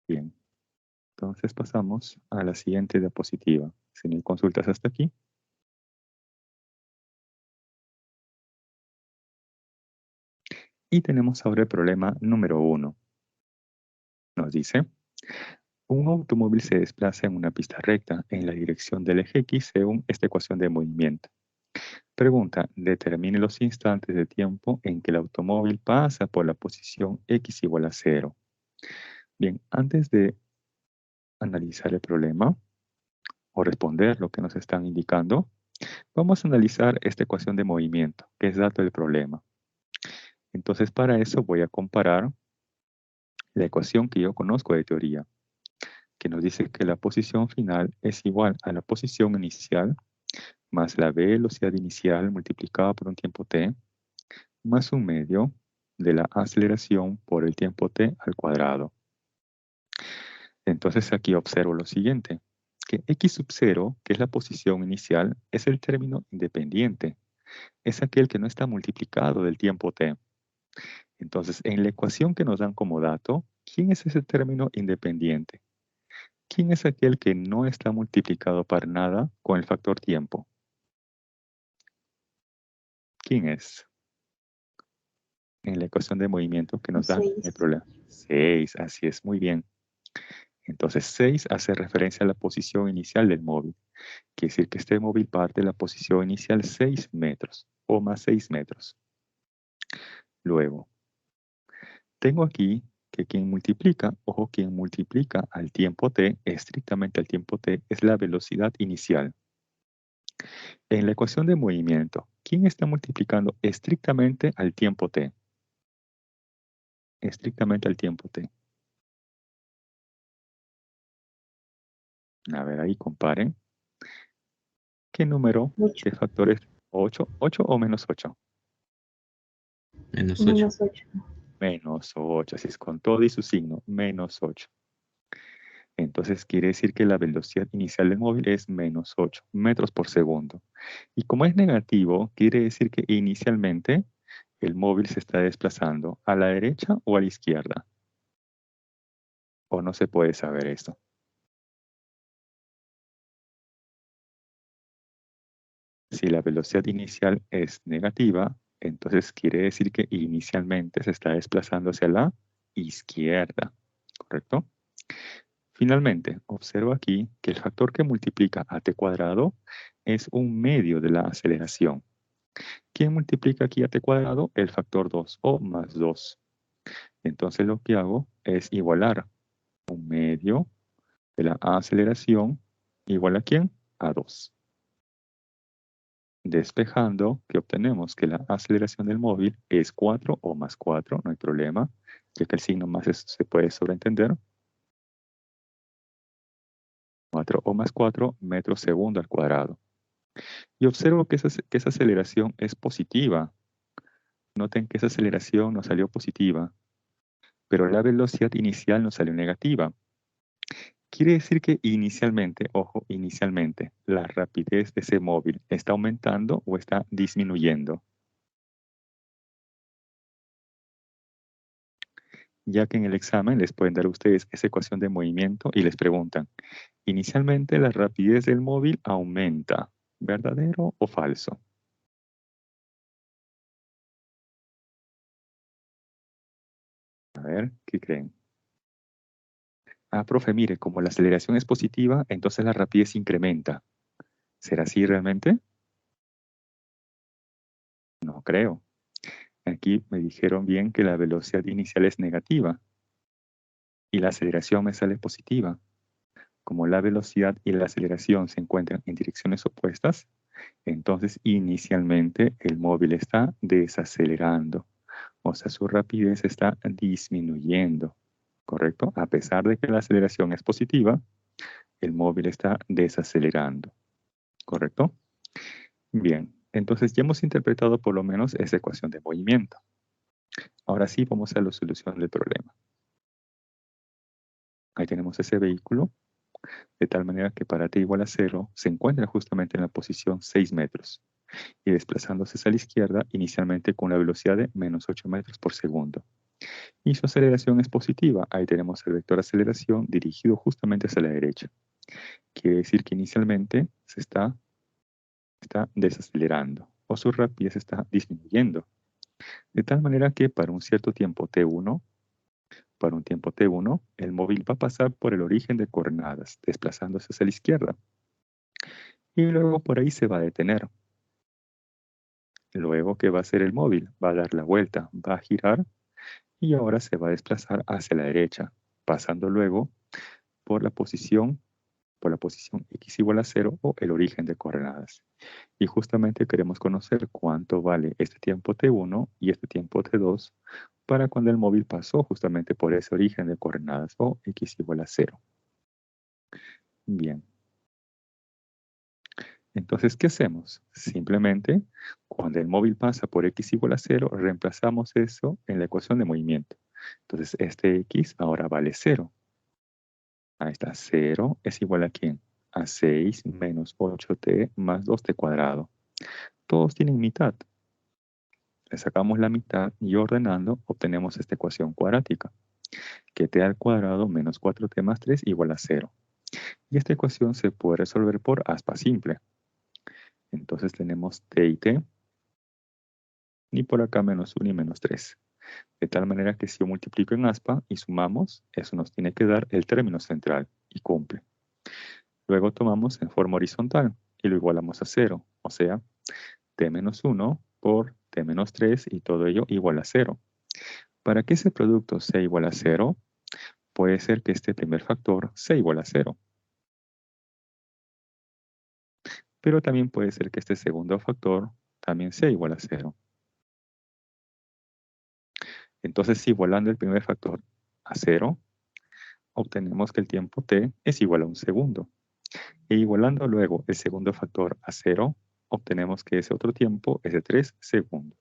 Bien, entonces pasamos a la siguiente diapositiva. Si no hay consultas hasta aquí. Y tenemos ahora el problema número 1. Nos dice, un automóvil se desplaza en una pista recta en la dirección del eje X según esta ecuación de movimiento. Pregunta, determine los instantes de tiempo en que el automóvil pasa por la posición X igual a 0. Bien, antes de analizar el problema o responder lo que nos están indicando, vamos a analizar esta ecuación de movimiento, que es dato del problema. Entonces, para eso voy a comparar la ecuación que yo conozco de teoría, que nos dice que la posición final es igual a la posición inicial más la velocidad inicial multiplicada por un tiempo t, más un medio de la aceleración por el tiempo t al cuadrado. Entonces aquí observo lo siguiente, que x sub 0, que es la posición inicial, es el término independiente. Es aquel que no está multiplicado del tiempo t. Entonces, en la ecuación que nos dan como dato, ¿quién es ese término independiente? ¿Quién es aquel que no está multiplicado para nada con el factor tiempo? ¿Quién es? En la ecuación de movimiento que nos da el 6. problema. 6, así es, muy bien. Entonces 6 hace referencia a la posición inicial del móvil. Quiere decir que este móvil parte de la posición inicial 6 metros o más 6 metros. Luego, tengo aquí que quien multiplica, ojo, quien multiplica al tiempo t, estrictamente al tiempo t, es la velocidad inicial. En la ecuación de movimiento, ¿quién está multiplicando estrictamente al tiempo t? Estrictamente al tiempo t. A ver, ahí comparen. ¿Qué número 8. de factores? ¿8? ¿8 o menos 8? Menos 8. Menos 8. Menos 8, así es, con todo y su signo, menos 8. Entonces quiere decir que la velocidad inicial del móvil es menos 8 metros por segundo. Y como es negativo, quiere decir que inicialmente el móvil se está desplazando a la derecha o a la izquierda. ¿O no se puede saber esto? Si la velocidad inicial es negativa, entonces quiere decir que inicialmente se está desplazando hacia la izquierda, ¿correcto? Finalmente, observo aquí que el factor que multiplica a t cuadrado es un medio de la aceleración. ¿Quién multiplica aquí a t cuadrado? El factor 2 o más 2. Entonces lo que hago es igualar un medio de la aceleración igual a ¿quién? A 2. Despejando, que obtenemos que la aceleración del móvil es 4 o más 4, no hay problema, ya que el signo más se puede sobreentender. 4 o más 4 metros segundo al cuadrado. Y observo que esa aceleración es positiva. Noten que esa aceleración nos salió positiva, pero la velocidad inicial nos salió negativa. Quiere decir que inicialmente, ojo, inicialmente, la rapidez de ese móvil está aumentando o está disminuyendo. Ya que en el examen les pueden dar a ustedes esa ecuación de movimiento y les preguntan, inicialmente la rapidez del móvil aumenta, ¿verdadero o falso? A ver, ¿qué creen? Ah, profe, mire, como la aceleración es positiva, entonces la rapidez incrementa. ¿Será así realmente? No creo. Aquí me dijeron bien que la velocidad inicial es negativa y la aceleración me sale positiva. Como la velocidad y la aceleración se encuentran en direcciones opuestas, entonces inicialmente el móvil está desacelerando. O sea, su rapidez está disminuyendo, ¿correcto? A pesar de que la aceleración es positiva, el móvil está desacelerando, ¿correcto? Bien, entonces ya hemos interpretado por lo menos esa ecuación de movimiento. Ahora sí vamos a la solución del problema. Ahí tenemos ese vehículo, de tal manera que para t igual a 0 se encuentra justamente en la posición 6 metros y desplazándose hacia la izquierda inicialmente con una velocidad de menos 8 metros por segundo. Y su aceleración es positiva. Ahí tenemos el vector aceleración dirigido justamente hacia la derecha. Quiere decir que inicialmente se está desacelerando o su rapidez está disminuyendo. De tal manera que para un cierto tiempo t1, el móvil va a pasar por el origen de coordenadas, desplazándose hacia la izquierda. Y luego por ahí se va a detener. Luego, ¿qué va a hacer el móvil? Va a dar la vuelta, va a girar y ahora se va a desplazar hacia la derecha, pasando luego por la posición x igual a 0 o el origen de coordenadas. Y justamente queremos conocer cuánto vale este tiempo t1 y este tiempo t2 para cuando el móvil pasó justamente por ese origen de coordenadas o x igual a 0. Bien. Entonces, ¿qué hacemos? Simplemente, cuando el móvil pasa por x igual a 0, reemplazamos eso en la ecuación de movimiento. Entonces, este x ahora vale 0. Ahí está, 0 es igual a ¿quién? A 6 menos 8t más 2t cuadrado. Todos tienen mitad. Le sacamos la mitad y ordenando obtenemos esta ecuación cuadrática, que t al cuadrado menos 4t más 3 igual a 0. Y esta ecuación se puede resolver por aspa simple. Entonces tenemos t y t, y por acá menos 1 y menos 3. De tal manera que si yo multiplico en aspa y sumamos, eso nos tiene que dar el término central, y cumple. Luego tomamos en forma horizontal y lo igualamos a 0, o sea, t menos 1 por t menos 3 y todo ello igual a 0. Para que ese producto sea igual a 0, puede ser que este primer factor sea igual a 0. Pero también puede ser que este segundo factor también sea igual a 0. Entonces, igualando el primer factor a 0, obtenemos que el tiempo t es igual a 1 segundo. E igualando luego el segundo factor a 0, obtenemos que ese otro tiempo es de 3 segundos.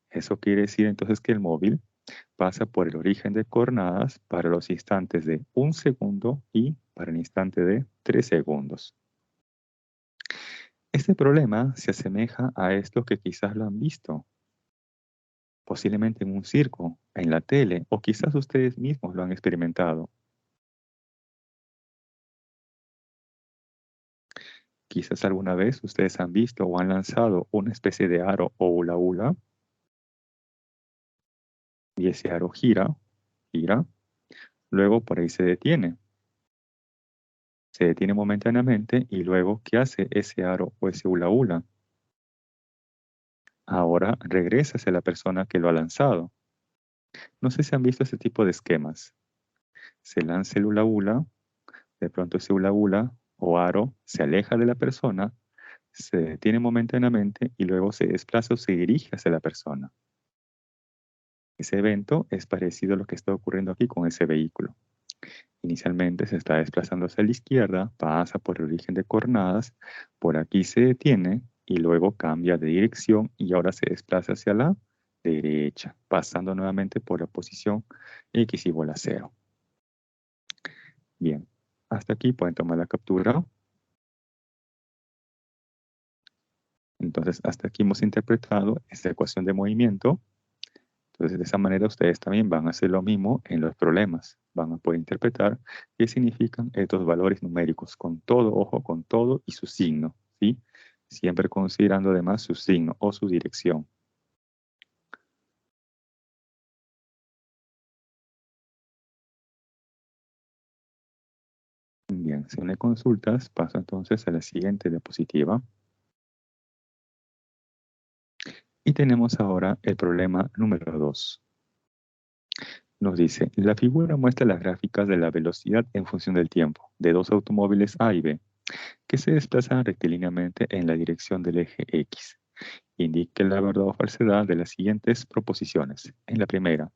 Eso quiere decir entonces que el móvil pasa por el origen de coordenadas para los instantes de 1 segundo y para el instante de 3 segundos. Este problema se asemeja a esto que quizás lo han visto, posiblemente en un circo, en la tele, o quizás ustedes mismos lo han experimentado. Quizás alguna vez ustedes han visto o han lanzado una especie de aro o hula hula, y ese aro gira, luego por ahí se detiene. Se detiene momentáneamente y luego, ¿qué hace ese aro o ese hula hula? Ahora regresa hacia la persona que lo ha lanzado. No sé si han visto ese tipo de esquemas. Se lanza el hula hula, de pronto ese hula hula o aro se aleja de la persona, se detiene momentáneamente y luego se desplaza o se dirige hacia la persona. Ese evento es parecido a lo que está ocurriendo aquí con ese vehículo. Inicialmente se está desplazando hacia la izquierda, pasa por el origen de coordenadas, por aquí se detiene y luego cambia de dirección y ahora se desplaza hacia la derecha, pasando nuevamente por la posición x igual a 0. Bien, hasta aquí pueden tomar la captura. Entonces, hasta aquí hemos interpretado esta ecuación de movimiento. Entonces, de esa manera ustedes también van a hacer lo mismo en los problemas. Van a poder interpretar qué significan estos valores numéricos con todo, ojo, con todo y su signo, ¿sí? Siempre considerando además su signo o su dirección. Bien, si no hay consultas, paso entonces a la siguiente diapositiva. Y tenemos ahora el problema número 2. Nos dice, la figura muestra las gráficas de la velocidad en función del tiempo de dos automóviles A y B que se desplazan rectilíneamente en la dirección del eje X. Indique la verdad o falsedad de las siguientes proposiciones. En la primera,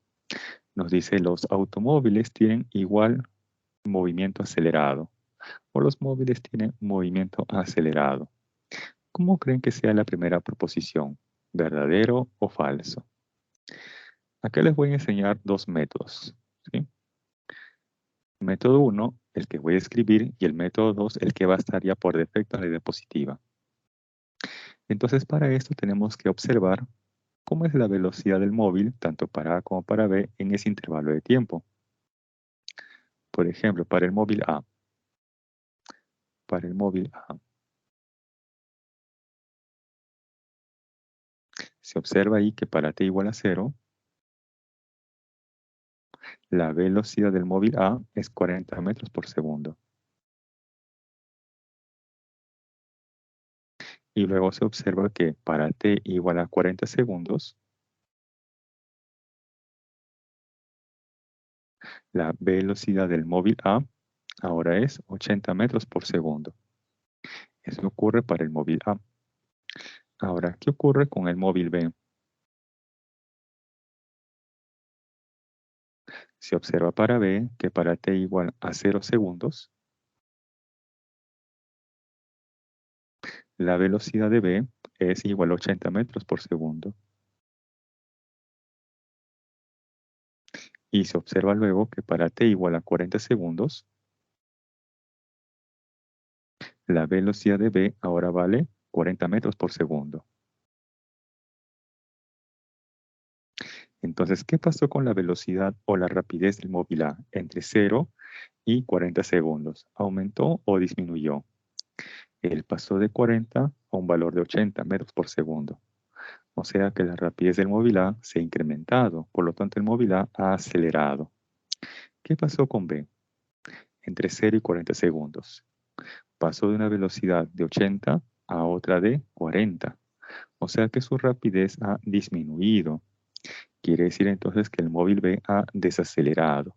nos dice los automóviles tienen igual movimiento acelerado o los móviles tienen movimiento acelerado. ¿Cómo creen que sea la primera proposición? ¿Verdadero o falso? Acá les voy a enseñar dos métodos, ¿sí? Método 1, el que voy a escribir, y el método 2, el que va a estar ya por defecto en la diapositiva. Entonces, para esto tenemos que observar cómo es la velocidad del móvil, tanto para A como para B, en ese intervalo de tiempo. Por ejemplo, para el móvil A. Para el móvil A. Se observa ahí que para t igual a 0, la velocidad del móvil A es 40 metros por segundo. Y luego se observa que para t igual a 40 segundos, la velocidad del móvil A ahora es 80 metros por segundo. Eso ocurre para el móvil A. Ahora, ¿qué ocurre con el móvil B? Se observa para B que para t igual a 0 segundos, la velocidad de B es igual a 80 metros por segundo. Y se observa luego que para t igual a 40 segundos, la velocidad de B ahora vale 40 metros por segundo. Entonces, ¿qué pasó con la velocidad o la rapidez del móvil A entre 0 y 40 segundos? ¿Aumentó o disminuyó? Él pasó de 40 a un valor de 80 metros por segundo. O sea que la rapidez del móvil A se ha incrementado, por lo tanto el móvil A ha acelerado. ¿Qué pasó con B? Entre 0 y 40 segundos. Pasó de una velocidad de 80 a otra de 40. O sea que su rapidez ha disminuido. Quiere decir entonces que el móvil B ha desacelerado.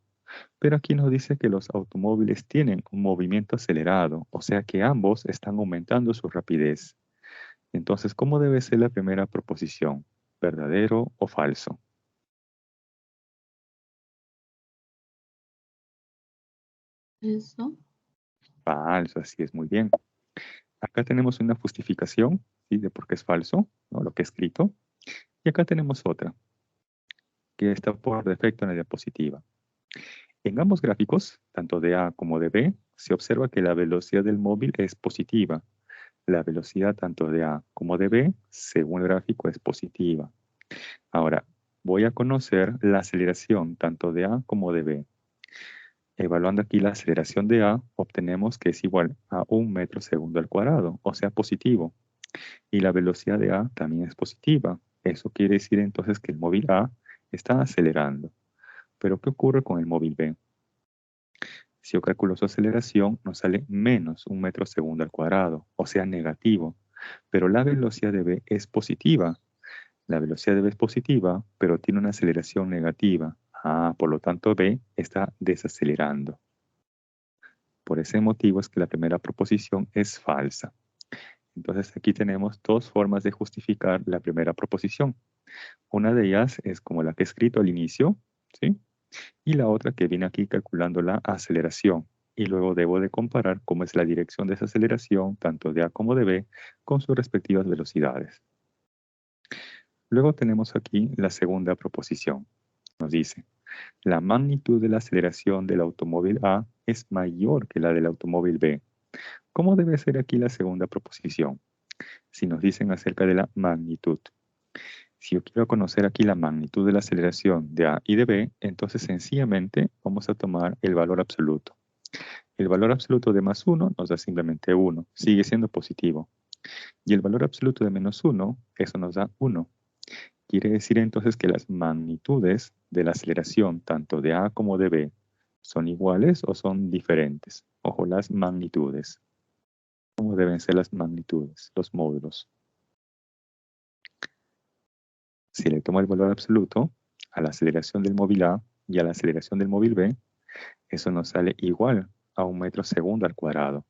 Pero aquí nos dice que los automóviles tienen un movimiento acelerado, o sea que ambos están aumentando su rapidez. Entonces, ¿cómo debe ser la primera proposición? ¿Verdadero o falso? Eso. Falso, así es, muy bien. Acá tenemos una justificación, ¿sí?, de por qué es falso, ¿no?, lo que he escrito. Y acá tenemos otra, que está por defecto en la diapositiva. En ambos gráficos, tanto de A como de B, se observa que la velocidad del móvil es positiva. La velocidad tanto de A como de B, según el gráfico, es positiva. Ahora, voy a conocer la aceleración tanto de A como de B. Evaluando aquí la aceleración de A, obtenemos que es igual a 1 metro segundo al cuadrado, o sea, positivo. Y la velocidad de A también es positiva. Eso quiere decir entonces que el móvil A está acelerando. Pero ¿qué ocurre con el móvil B? Si yo calculo su aceleración, nos sale menos 1 metro segundo al cuadrado, o sea, negativo. Pero la velocidad de B es positiva. La velocidad de B es positiva, pero tiene una aceleración negativa. Por lo tanto, B está desacelerando. Por ese motivo es que la primera proposición es falsa. Entonces aquí tenemos dos formas de justificar la primera proposición. Una de ellas es como la que he escrito al inicio, ¿sí? Y la otra que viene aquí calculando la aceleración. Y luego debo de comparar cómo es la dirección de esa aceleración, tanto de A como de B, con sus respectivas velocidades. Luego tenemos aquí la segunda proposición. Nos dice, la magnitud de la aceleración del automóvil A es mayor que la del automóvil B. ¿Cómo debe ser aquí la segunda proposición? Si nos dicen acerca de la magnitud. Si yo quiero conocer aquí la magnitud de la aceleración de A y de B, entonces sencillamente vamos a tomar el valor absoluto. El valor absoluto de más 1 nos da simplemente 1, sigue siendo positivo. Y el valor absoluto de menos 1, eso nos da 1. Quiere decir entonces que las magnitudes de la aceleración tanto de A como de B ¿Son iguales o son diferentes? Ojo, las magnitudes. ¿Cómo deben ser las magnitudes, los módulos? Si le tomo el valor absoluto a la aceleración del móvil A y a la aceleración del móvil B, eso nos sale igual a 1 metro segundo al cuadrado.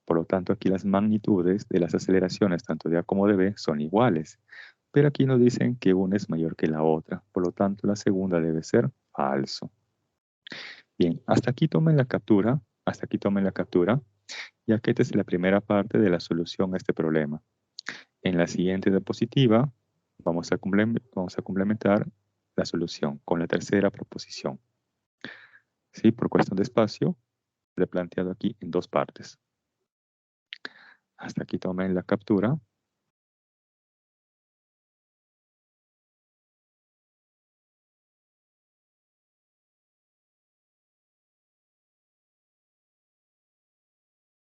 Por lo tanto, aquí las magnitudes de las aceleraciones, tanto de A como de B, son iguales. Pero aquí nos dicen que una es mayor que la otra. Por lo tanto, la segunda debe ser falso. Bien, hasta aquí tomen la captura. Hasta aquí tomen la captura, ya que esta es la primera parte de la solución a este problema. En la siguiente diapositiva vamos a complementar la solución con la tercera proposición. ¿Sí? Por cuestión de espacio, lo he planteado aquí en dos partes. Hasta aquí tomen la captura.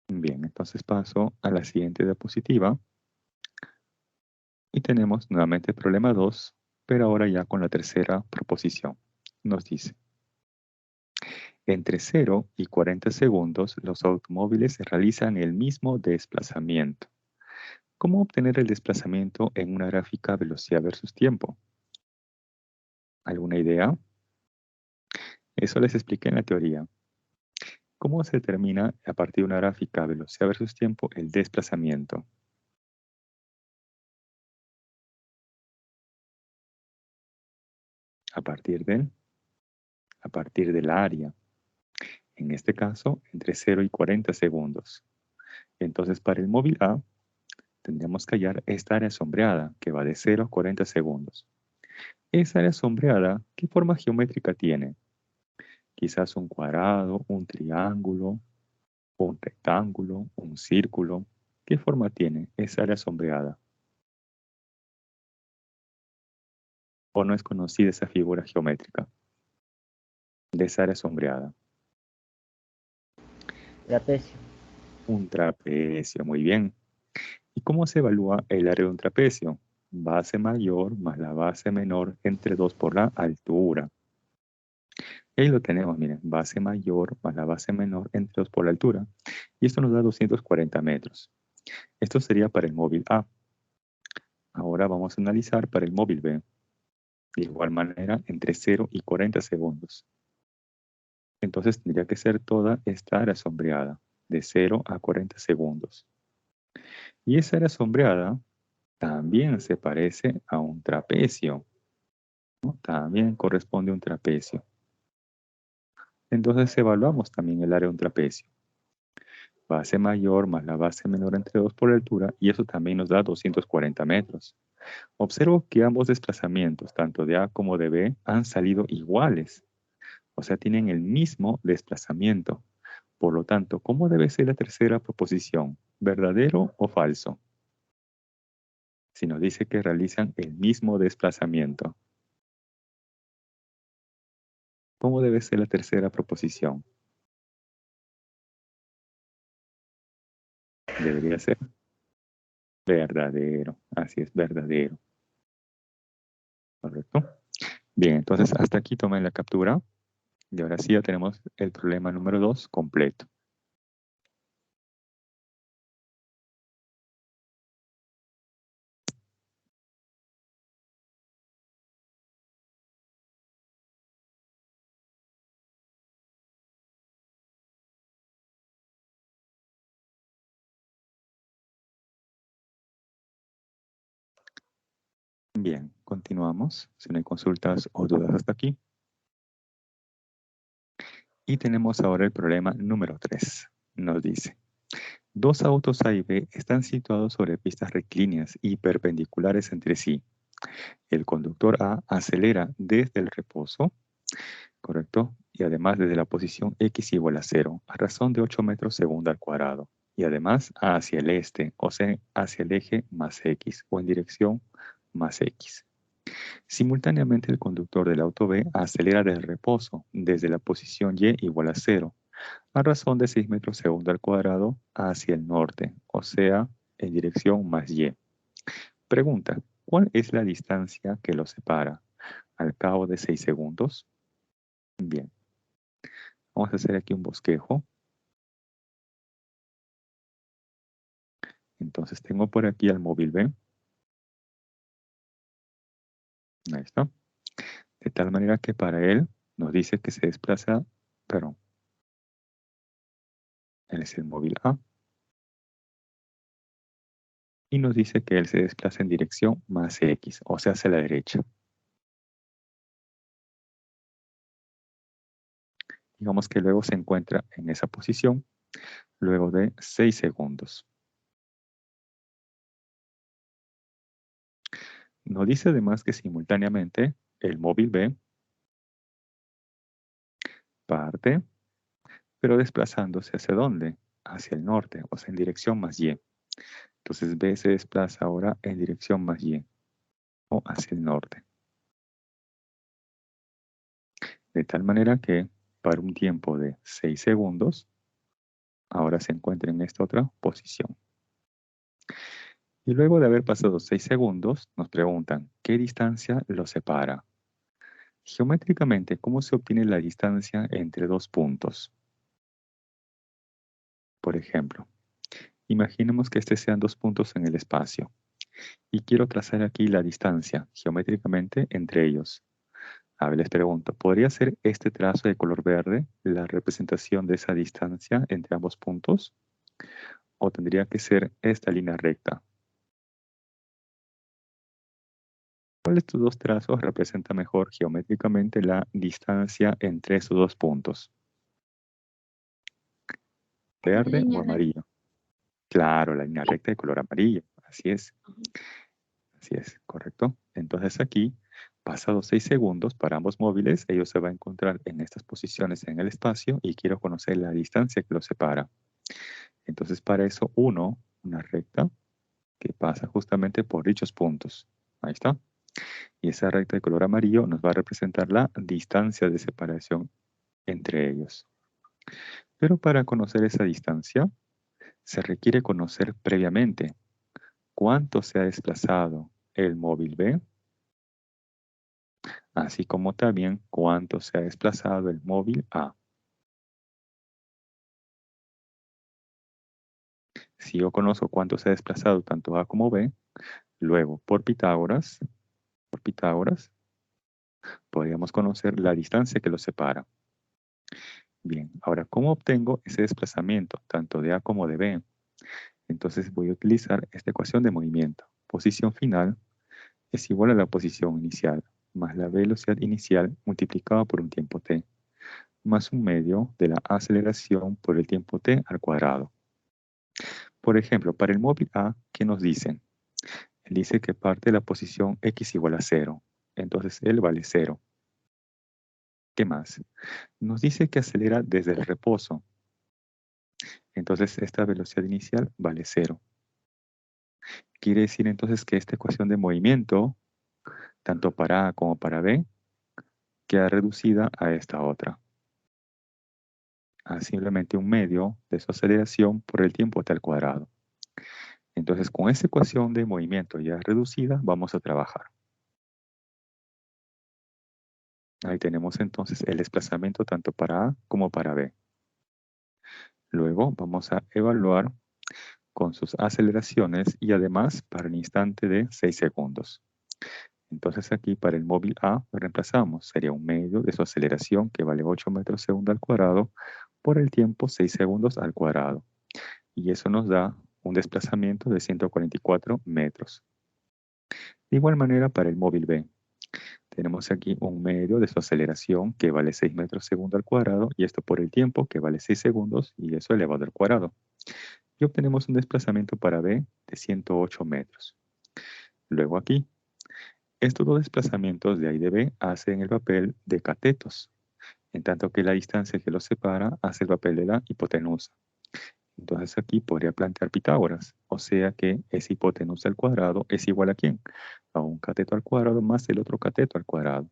Bien, entonces paso a la siguiente diapositiva. Y tenemos nuevamente el problema 2, pero ahora ya con la tercera proposición. Nos dice, entre 0 y 40 segundos los automóviles realizan el mismo desplazamiento. ¿Cómo obtener el desplazamiento en una gráfica velocidad versus tiempo? ¿Alguna idea? Eso les expliqué en la teoría. ¿Cómo se determina a partir de una gráfica velocidad versus tiempo el desplazamiento? A partir del área. En este caso, entre 0 y 40 segundos. Entonces, para el móvil A, tendríamos que hallar esta área sombreada, que va de 0 a 40 segundos. Esa área sombreada, ¿qué forma geométrica tiene? Quizás un cuadrado, un triángulo, un rectángulo, un círculo. ¿Qué forma tiene esa área sombreada? ¿O no es conocida esa figura geométrica de esa área sombreada? Trapecio. Un trapecio, muy bien. ¿Y cómo se evalúa el área de un trapecio? Base mayor más la base menor entre 2 por la altura. Y ahí lo tenemos, miren, base mayor más la base menor entre 2 por la altura. Y esto nos da 240 metros. Esto sería para el móvil A. Ahora vamos a analizar para el móvil B. De igual manera, entre 0 y 40 segundos. Entonces tendría que ser toda esta área sombreada, de 0 a 40 segundos. Y esa área sombreada también se parece a un trapecio, ¿no? También corresponde a un trapecio. Entonces evaluamos también el área de un trapecio. Base mayor más la base menor entre 2 por la altura, y eso también nos da 240 metros. Observo que ambos desplazamientos, tanto de A como de B, han salido iguales. O sea, tienen el mismo desplazamiento. Por lo tanto, ¿cómo debe ser la tercera proposición? ¿Verdadero o falso? Si nos dice que realizan el mismo desplazamiento. ¿Cómo debe ser la tercera proposición? Debería ser verdadero. Así es, verdadero. ¿Correcto? Bien, entonces hasta aquí tomen la captura. Y ahora sí ya tenemos el problema número 2 completo. Bien, continuamos. Si no hay consultas o dudas hasta aquí. Y tenemos ahora el problema número 3. Nos dice, dos autos A y B están situados sobre pistas rectilíneas y perpendiculares entre sí. El conductor A acelera desde el reposo, ¿correcto? Y además desde la posición X igual a 0, a razón de 8 metros segundo al cuadrado. Y además hacia el este, o sea, hacia el eje más X, o en dirección más X. Simultáneamente el conductor del auto B acelera del reposo desde la posición Y igual a 0, a razón de 6 metros segundo al cuadrado hacia el norte, o sea, en dirección más Y. Pregunta, ¿cuál es la distancia que los separa al cabo de 6 segundos? Bien, Vamos a hacer aquí un bosquejo. Entonces tengo por aquí al móvil B. Ahí está. De tal manera que para él nos dice que se desplaza, perdón, él es el móvil A. Y nos dice que él se desplaza en dirección más X, o sea, hacia la derecha. Digamos que luego se encuentra en esa posición luego de 6 segundos. Nos dice además que simultáneamente el móvil B parte, pero desplazándose ¿hacia dónde? Hacia el norte, o sea, en dirección más Y. Entonces B se desplaza ahora en dirección más Y, o hacia el norte. De tal manera que para un tiempo de 6 segundos, ahora se encuentra en esta otra posición. Y luego de haber pasado 6 segundos, nos preguntan, ¿qué distancia los separa? Geométricamente, ¿cómo se obtiene la distancia entre dos puntos? Por ejemplo, imaginemos que estos sean dos puntos en el espacio y quiero trazar aquí la distancia geométricamente entre ellos. A ver, les pregunto, ¿podría ser este trazo de color verde la representación de esa distancia entre ambos puntos? ¿O tendría que ser esta línea recta? ¿Cuál de estos dos trazos representa mejor geométricamente la distancia entre esos dos puntos? ¿Verde línea o recta. amarillo? Claro, la línea recta de color amarillo. Así es. Así es, correcto. Entonces aquí, pasados 6 segundos para ambos móviles, ellos se van a encontrar en estas posiciones en el espacio y quiero conocer la distancia que los separa. Entonces para eso, una recta que pasa justamente por dichos puntos. Ahí está. Y esa recta de color amarillo nos va a representar la distancia de separación entre ellos. Pero para conocer esa distancia, se requiere conocer previamente cuánto se ha desplazado el móvil B, así como también cuánto se ha desplazado el móvil A. Si yo conozco cuánto se ha desplazado tanto A como B, luego por Pitágoras, podríamos conocer la distancia que los separa. Bien, ahora, ¿cómo obtengo ese desplazamiento tanto de A como de B? Entonces voy a utilizar esta ecuación de movimiento. Posición final es igual a la posición inicial más la velocidad inicial multiplicada por un tiempo t, más un medio de la aceleración por el tiempo t al cuadrado. Por ejemplo, para el móvil A, ¿qué nos dicen? Él dice que parte de la posición x igual a 0. Entonces, él vale 0. ¿Qué más? Nos dice que acelera desde el reposo. Entonces, esta velocidad inicial vale 0. Quiere decir entonces que esta ecuación de movimiento, tanto para A como para B, queda reducida a esta otra. A simplemente un medio de su aceleración por el tiempo t al cuadrado. Entonces, con esta ecuación de movimiento ya reducida, vamos a trabajar. Ahí tenemos entonces el desplazamiento tanto para A como para B. Luego vamos a evaluar con sus aceleraciones y además para el instante de 6 segundos. Entonces aquí para el móvil A lo reemplazamos. Sería un medio de su aceleración que vale 8 metros segundo al cuadrado por el tiempo 6 segundos al cuadrado. Y eso nos da un desplazamiento de 144 metros. De igual manera para el móvil B. Tenemos aquí un medio de su aceleración que vale 6 metros segundo al cuadrado y esto por el tiempo que vale 6 segundos y eso elevado al cuadrado. Y obtenemos un desplazamiento para B de 108 metros. Luego aquí, estos dos desplazamientos de A y de B hacen el papel de catetos, en tanto que la distancia que los separa hace el papel de la hipotenusa. Entonces aquí podría plantear Pitágoras, o sea que esa hipotenusa al cuadrado es igual a ¿quién? A un cateto al cuadrado más el otro cateto al cuadrado.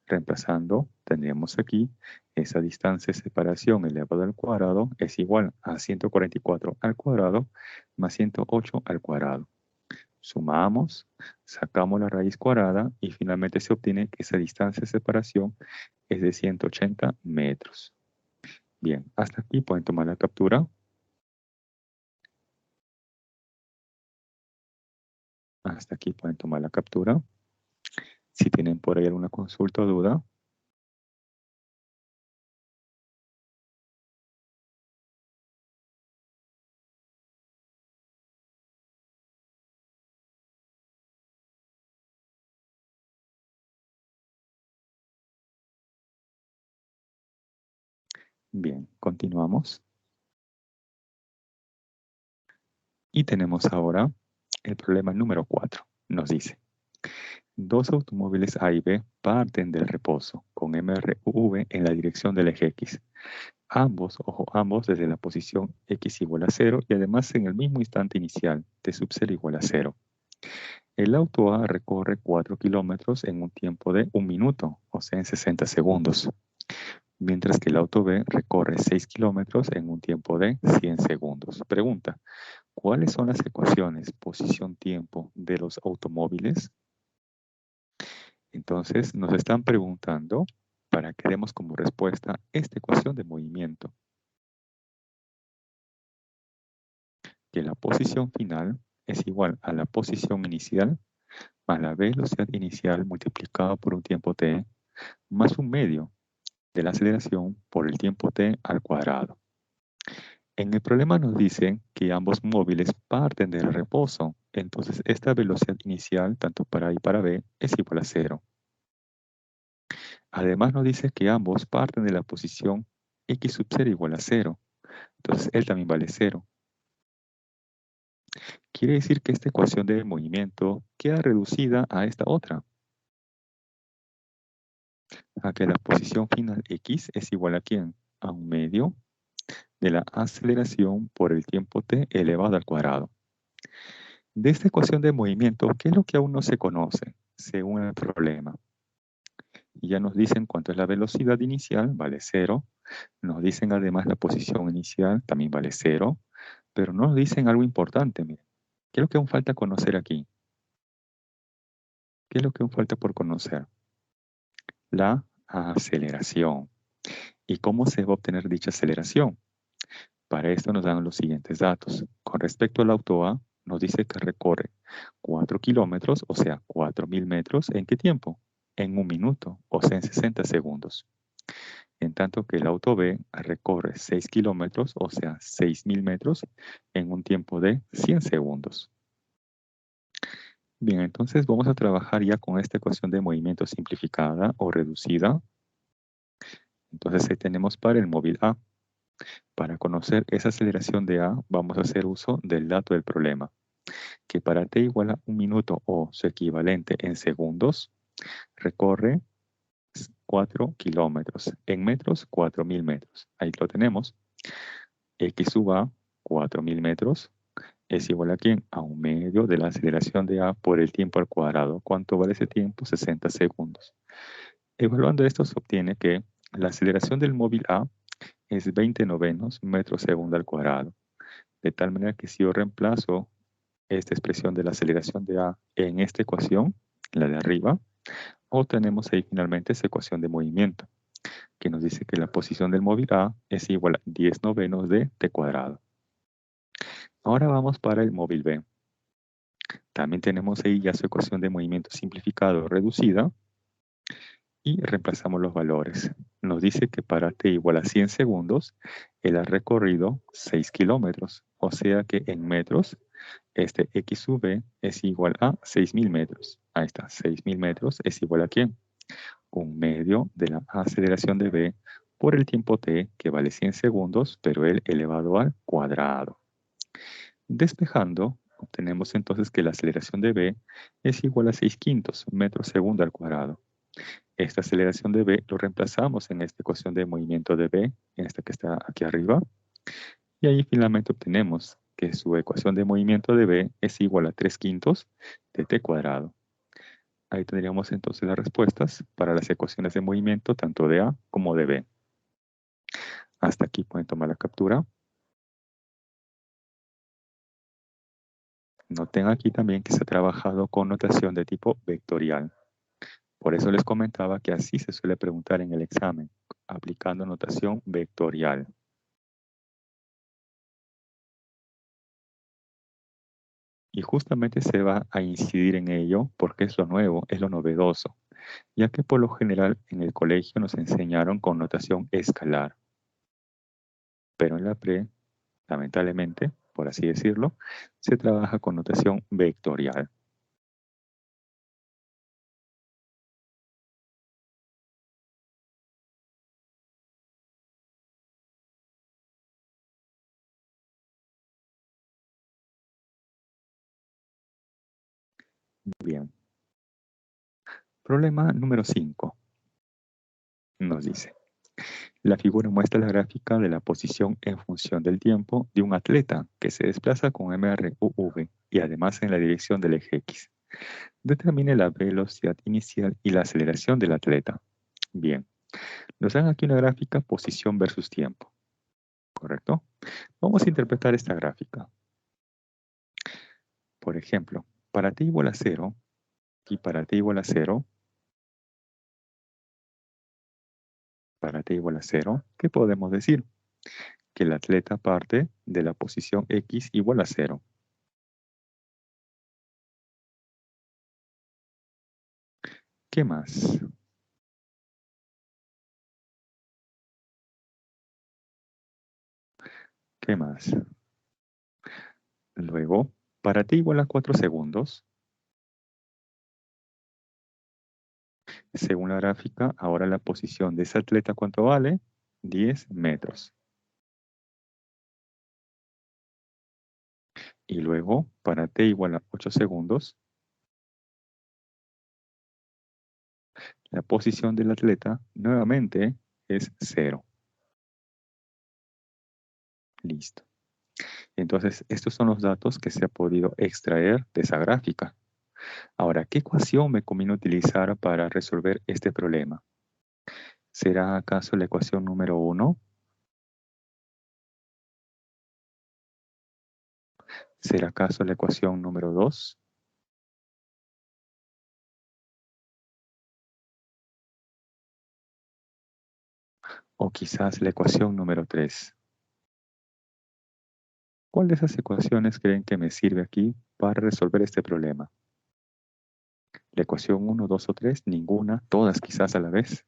Reemplazando, tendríamos aquí esa distancia de separación elevado al cuadrado es igual a 144 al cuadrado más 108 al cuadrado. Sumamos, sacamos la raíz cuadrada y finalmente se obtiene que esa distancia de separación es de 180 metros. Bien, hasta aquí pueden tomar la captura. Hasta aquí pueden tomar la captura. Si tienen por ahí alguna consulta o duda. Bien, continuamos. Y tenemos ahora el problema número 4. Nos dice, dos automóviles A y B parten del reposo con MRV en la dirección del eje X. Ambos, ojo, ambos desde la posición X igual a 0 y además en el mismo instante inicial, T sub 0 igual a 0. El auto A recorre 4 kilómetros en un tiempo de 1 minuto, o sea, en 60 segundos. Mientras que el auto B recorre 6 kilómetros en un tiempo de 100 segundos. Pregunta, ¿cuáles son las ecuaciones posición-tiempo de los automóviles? Entonces, nos están preguntando para que demos como respuesta esta ecuación de movimiento. Que la posición final es igual a la posición inicial más la velocidad inicial multiplicado por un tiempo t más un medio de la aceleración por el tiempo t al cuadrado. En el problema nos dice que ambos móviles parten del reposo, entonces esta velocidad inicial, tanto para A y para B, es igual a 0. Además nos dice que ambos parten de la posición X sub 0 igual a 0, entonces él también vale 0. Quiere decir que esta ecuación de movimiento queda reducida a esta otra. A que la posición final X es igual a ¿quién? A un medio de la aceleración por el tiempo t elevado al cuadrado. De esta ecuación de movimiento, ¿qué es lo que aún no se conoce según el problema? Y ya nos dicen cuánto es la velocidad inicial, vale 0. Nos dicen además la posición inicial, también vale 0. Pero no nos dicen algo importante, miren. ¿Qué es lo que aún falta conocer aquí? ¿Qué es lo que aún falta por conocer? La aceleración. ¿Y cómo se va a obtener dicha aceleración? Para esto nos dan los siguientes datos. Con respecto al auto A, nos dice que recorre 4 kilómetros, o sea, 4.000 metros. ¿En qué tiempo? En 1 minuto, o sea, en 60 segundos. En tanto que el auto B recorre 6 kilómetros, o sea, 6.000 metros, en un tiempo de 100 segundos. Bien, entonces vamos a trabajar ya con esta ecuación de movimiento simplificada o reducida. Entonces ahí tenemos para el móvil A. Para conocer esa aceleración de A, vamos a hacer uso del dato del problema, que para t igual a 1 minuto o su equivalente en segundos, recorre 4 kilómetros. En metros, 4.000 metros. Ahí lo tenemos. X sub A, 4.000 metros, es igual a ¿quién? A un medio de la aceleración de A por el tiempo al cuadrado. ¿Cuánto vale ese tiempo? 60 segundos. Evaluando esto se obtiene que la aceleración del móvil A es 20 novenos metros segundo al cuadrado. De tal manera que si yo reemplazo esta expresión de la aceleración de A en esta ecuación, la de arriba, obtenemos ahí finalmente esa ecuación de movimiento, que nos dice que la posición del móvil A es igual a 10 novenos de t cuadrado. Ahora vamos para el móvil B. También tenemos ahí ya su ecuación de movimiento simplificado reducida y reemplazamos los valores. Nos dice que para t igual a 100 segundos, él ha recorrido 6 kilómetros, o sea que en metros, este x sub b es igual a 6.000 metros. Ahí está, 6.000 metros es igual a ¿quién? Un medio de la aceleración de b por el tiempo t, que vale 100 segundos, pero el elevado al cuadrado. Despejando, obtenemos entonces que la aceleración de b es igual a 6/5 metros segundo al cuadrado. Esta aceleración de b lo reemplazamos en esta ecuación de movimiento de b, en esta que está aquí arriba, y ahí finalmente obtenemos que su ecuación de movimiento de b es igual a 3/5 de t cuadrado. Ahí tendríamos entonces las respuestas para las ecuaciones de movimiento tanto de a como de b. Hasta aquí pueden tomar la captura. Noten aquí también que se ha trabajado con notación de tipo vectorial. Por eso les comentaba que así se suele preguntar en el examen, aplicando notación vectorial. Y justamente se va a incidir en ello porque es lo nuevo, es lo novedoso, ya que por lo general en el colegio nos enseñaron con notación escalar. Pero en la pre, lamentablemente, por así decirlo, se trabaja con notación vectorial. Bien. Problema número 5. Nos dice, la figura muestra la gráfica de la posición en función del tiempo de un atleta que se desplaza con MRUV y además en la dirección del eje X. Determine la velocidad inicial y la aceleración del atleta. Bien, nos dan aquí una gráfica posición versus tiempo. ¿Correcto? Vamos a interpretar esta gráfica. Por ejemplo, para t igual a 0 y para t igual a 0, ¿qué podemos decir? Que el atleta parte de la posición X igual a 0. ¿Qué más? ¿Qué más? Luego, para t igual a 4 segundos, según la gráfica, ahora la posición de ese atleta, ¿cuánto vale? 10 metros. Y luego, para t igual a 8 segundos, la posición del atleta nuevamente es 0. Listo. Entonces, estos son los datos que se ha podido extraer de esa gráfica. Ahora, ¿qué ecuación me conviene utilizar para resolver este problema? ¿Será acaso la ecuación número 1? ¿Será acaso la ecuación número 2? ¿O quizás la ecuación número 3? ¿Cuál de esas ecuaciones creen que me sirve aquí para resolver este problema? ¿La ecuación 1, 2 o 3? Ninguna, todas quizás a la vez.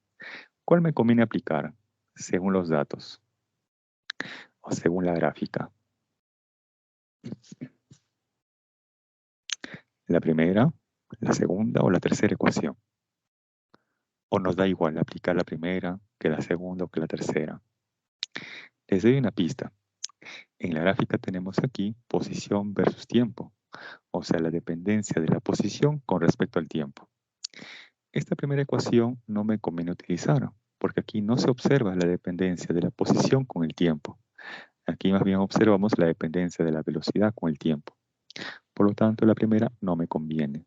¿Cuál me conviene aplicar según los datos o según la gráfica? ¿La primera, la segunda o la tercera ecuación? ¿O nos da igual aplicar la primera que la segunda o que la tercera? Les doy una pista. En la gráfica tenemos aquí posición versus tiempo, o sea, la dependencia de la posición con respecto al tiempo. Esta primera ecuación no me conviene utilizar, porque aquí no se observa la dependencia de la posición con el tiempo. Aquí más bien observamos la dependencia de la velocidad con el tiempo. Por lo tanto, la primera no me conviene.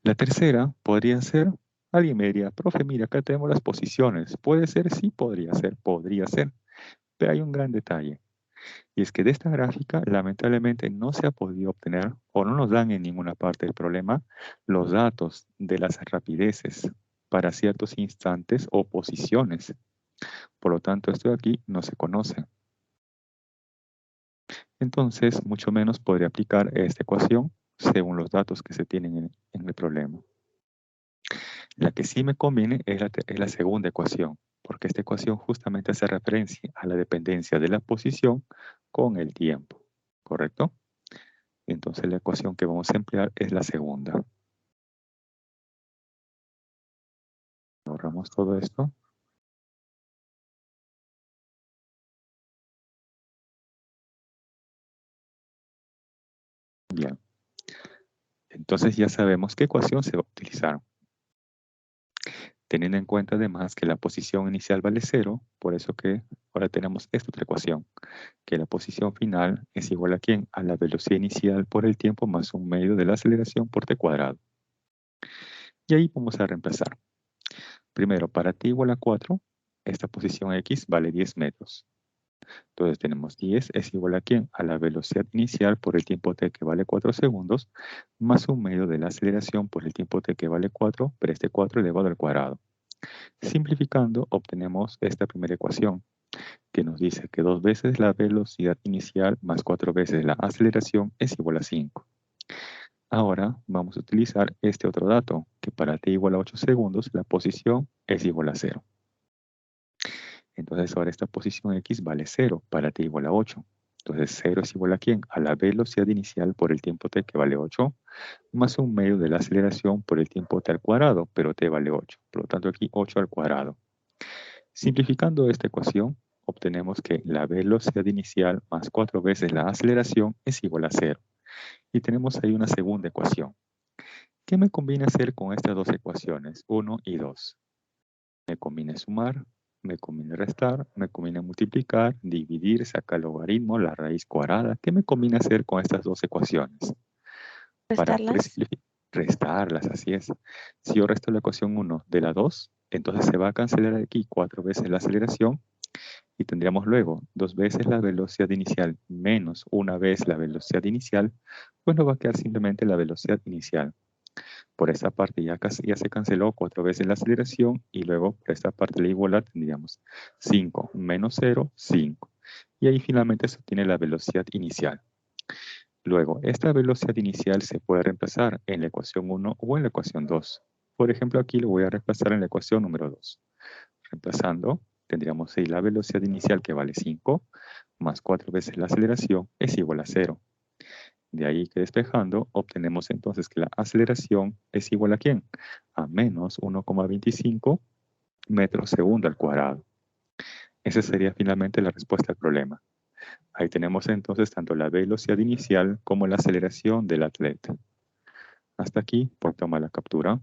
La tercera podría ser, alguien me diría, profe, mira, acá tenemos las posiciones. ¿Puede ser? Sí, podría ser, Pero hay un gran detalle. Y es que de esta gráfica, lamentablemente, no se ha podido obtener, o no nos dan en ninguna parte del problema, los datos de las rapideces para ciertos instantes o posiciones. Por lo tanto, esto de aquí no se conoce. Entonces, mucho menos podría aplicar esta ecuación según los datos que se tienen en el problema. La que sí me conviene es la segunda ecuación, porque esta ecuación justamente hace referencia a la dependencia de la posición con el tiempo, ¿correcto? Entonces la ecuación que vamos a emplear es la segunda. Borramos todo esto. Bien. Entonces ya sabemos qué ecuación se va a utilizar. Teniendo en cuenta además que la posición inicial vale 0, por eso que ahora tenemos esta otra ecuación, que la posición final es igual a ¿quién? A la velocidad inicial por el tiempo más un medio de la aceleración por t cuadrado. Y ahí vamos a reemplazar. Primero, para t igual a 4, esta posición x vale 10 metros. Entonces tenemos 10 es igual a ¿quién? A la velocidad inicial por el tiempo t que vale 4 segundos, más un medio de la aceleración por el tiempo t que vale 4, pero este 4 elevado al cuadrado. Simplificando, obtenemos esta primera ecuación, que nos dice que 2 veces la velocidad inicial más 4 veces la aceleración es igual a 5. Ahora vamos a utilizar este otro dato, que para t igual a 8 segundos, la posición es igual a 0. Entonces ahora esta posición x vale 0 para t igual a 8. Entonces 0 es igual a ¿quién? A la velocidad inicial por el tiempo t que vale 8, más un medio de la aceleración por el tiempo t al cuadrado, pero t vale 8. Por lo tanto aquí 8 al cuadrado. Simplificando esta ecuación, obtenemos que la velocidad inicial más 4 veces la aceleración es igual a 0. Y tenemos ahí una segunda ecuación. ¿Qué me conviene hacer con estas dos ecuaciones, 1 y 2? Me conviene sumar, me conviene restar, me conviene multiplicar, dividir, sacar logaritmo, la raíz cuadrada. ¿Qué me conviene hacer con estas dos ecuaciones? Para ¿Restarlas? restarlas, así es. Si yo resto la ecuación 1 de la 2, entonces se va a cancelar aquí 4 veces la aceleración y tendríamos luego 2 veces la velocidad inicial menos 1 vez la velocidad inicial, pues nos va a quedar simplemente la velocidad inicial. Por esta parte ya se canceló 4 veces la aceleración y luego por esta parte de la igualdad tendríamos 5 menos 0, 5. Y ahí finalmente se obtiene la velocidad inicial. Luego, esta velocidad inicial se puede reemplazar en la ecuación 1 o en la ecuación 2. Por ejemplo, aquí lo voy a reemplazar en la ecuación número 2. Reemplazando, tendríamos ahí la velocidad inicial que vale 5, más 4 veces la aceleración es igual a 0. De ahí que despejando, obtenemos entonces que la aceleración es igual a ¿quién? A menos 1,25 metros segundo al cuadrado. Esa sería finalmente la respuesta al problema. Ahí tenemos entonces tanto la velocidad inicial como la aceleración del atleta. Hasta aquí, por tomar la captura.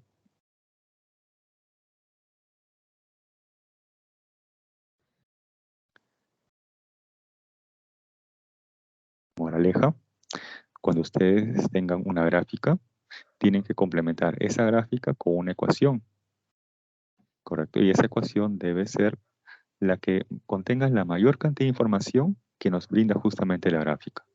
Moraleja, cuando ustedes tengan una gráfica, tienen que complementar esa gráfica con una ecuación. ¿Correcto? Y esa ecuación debe ser la que contenga la mayor cantidad de información que nos brinda justamente la gráfica.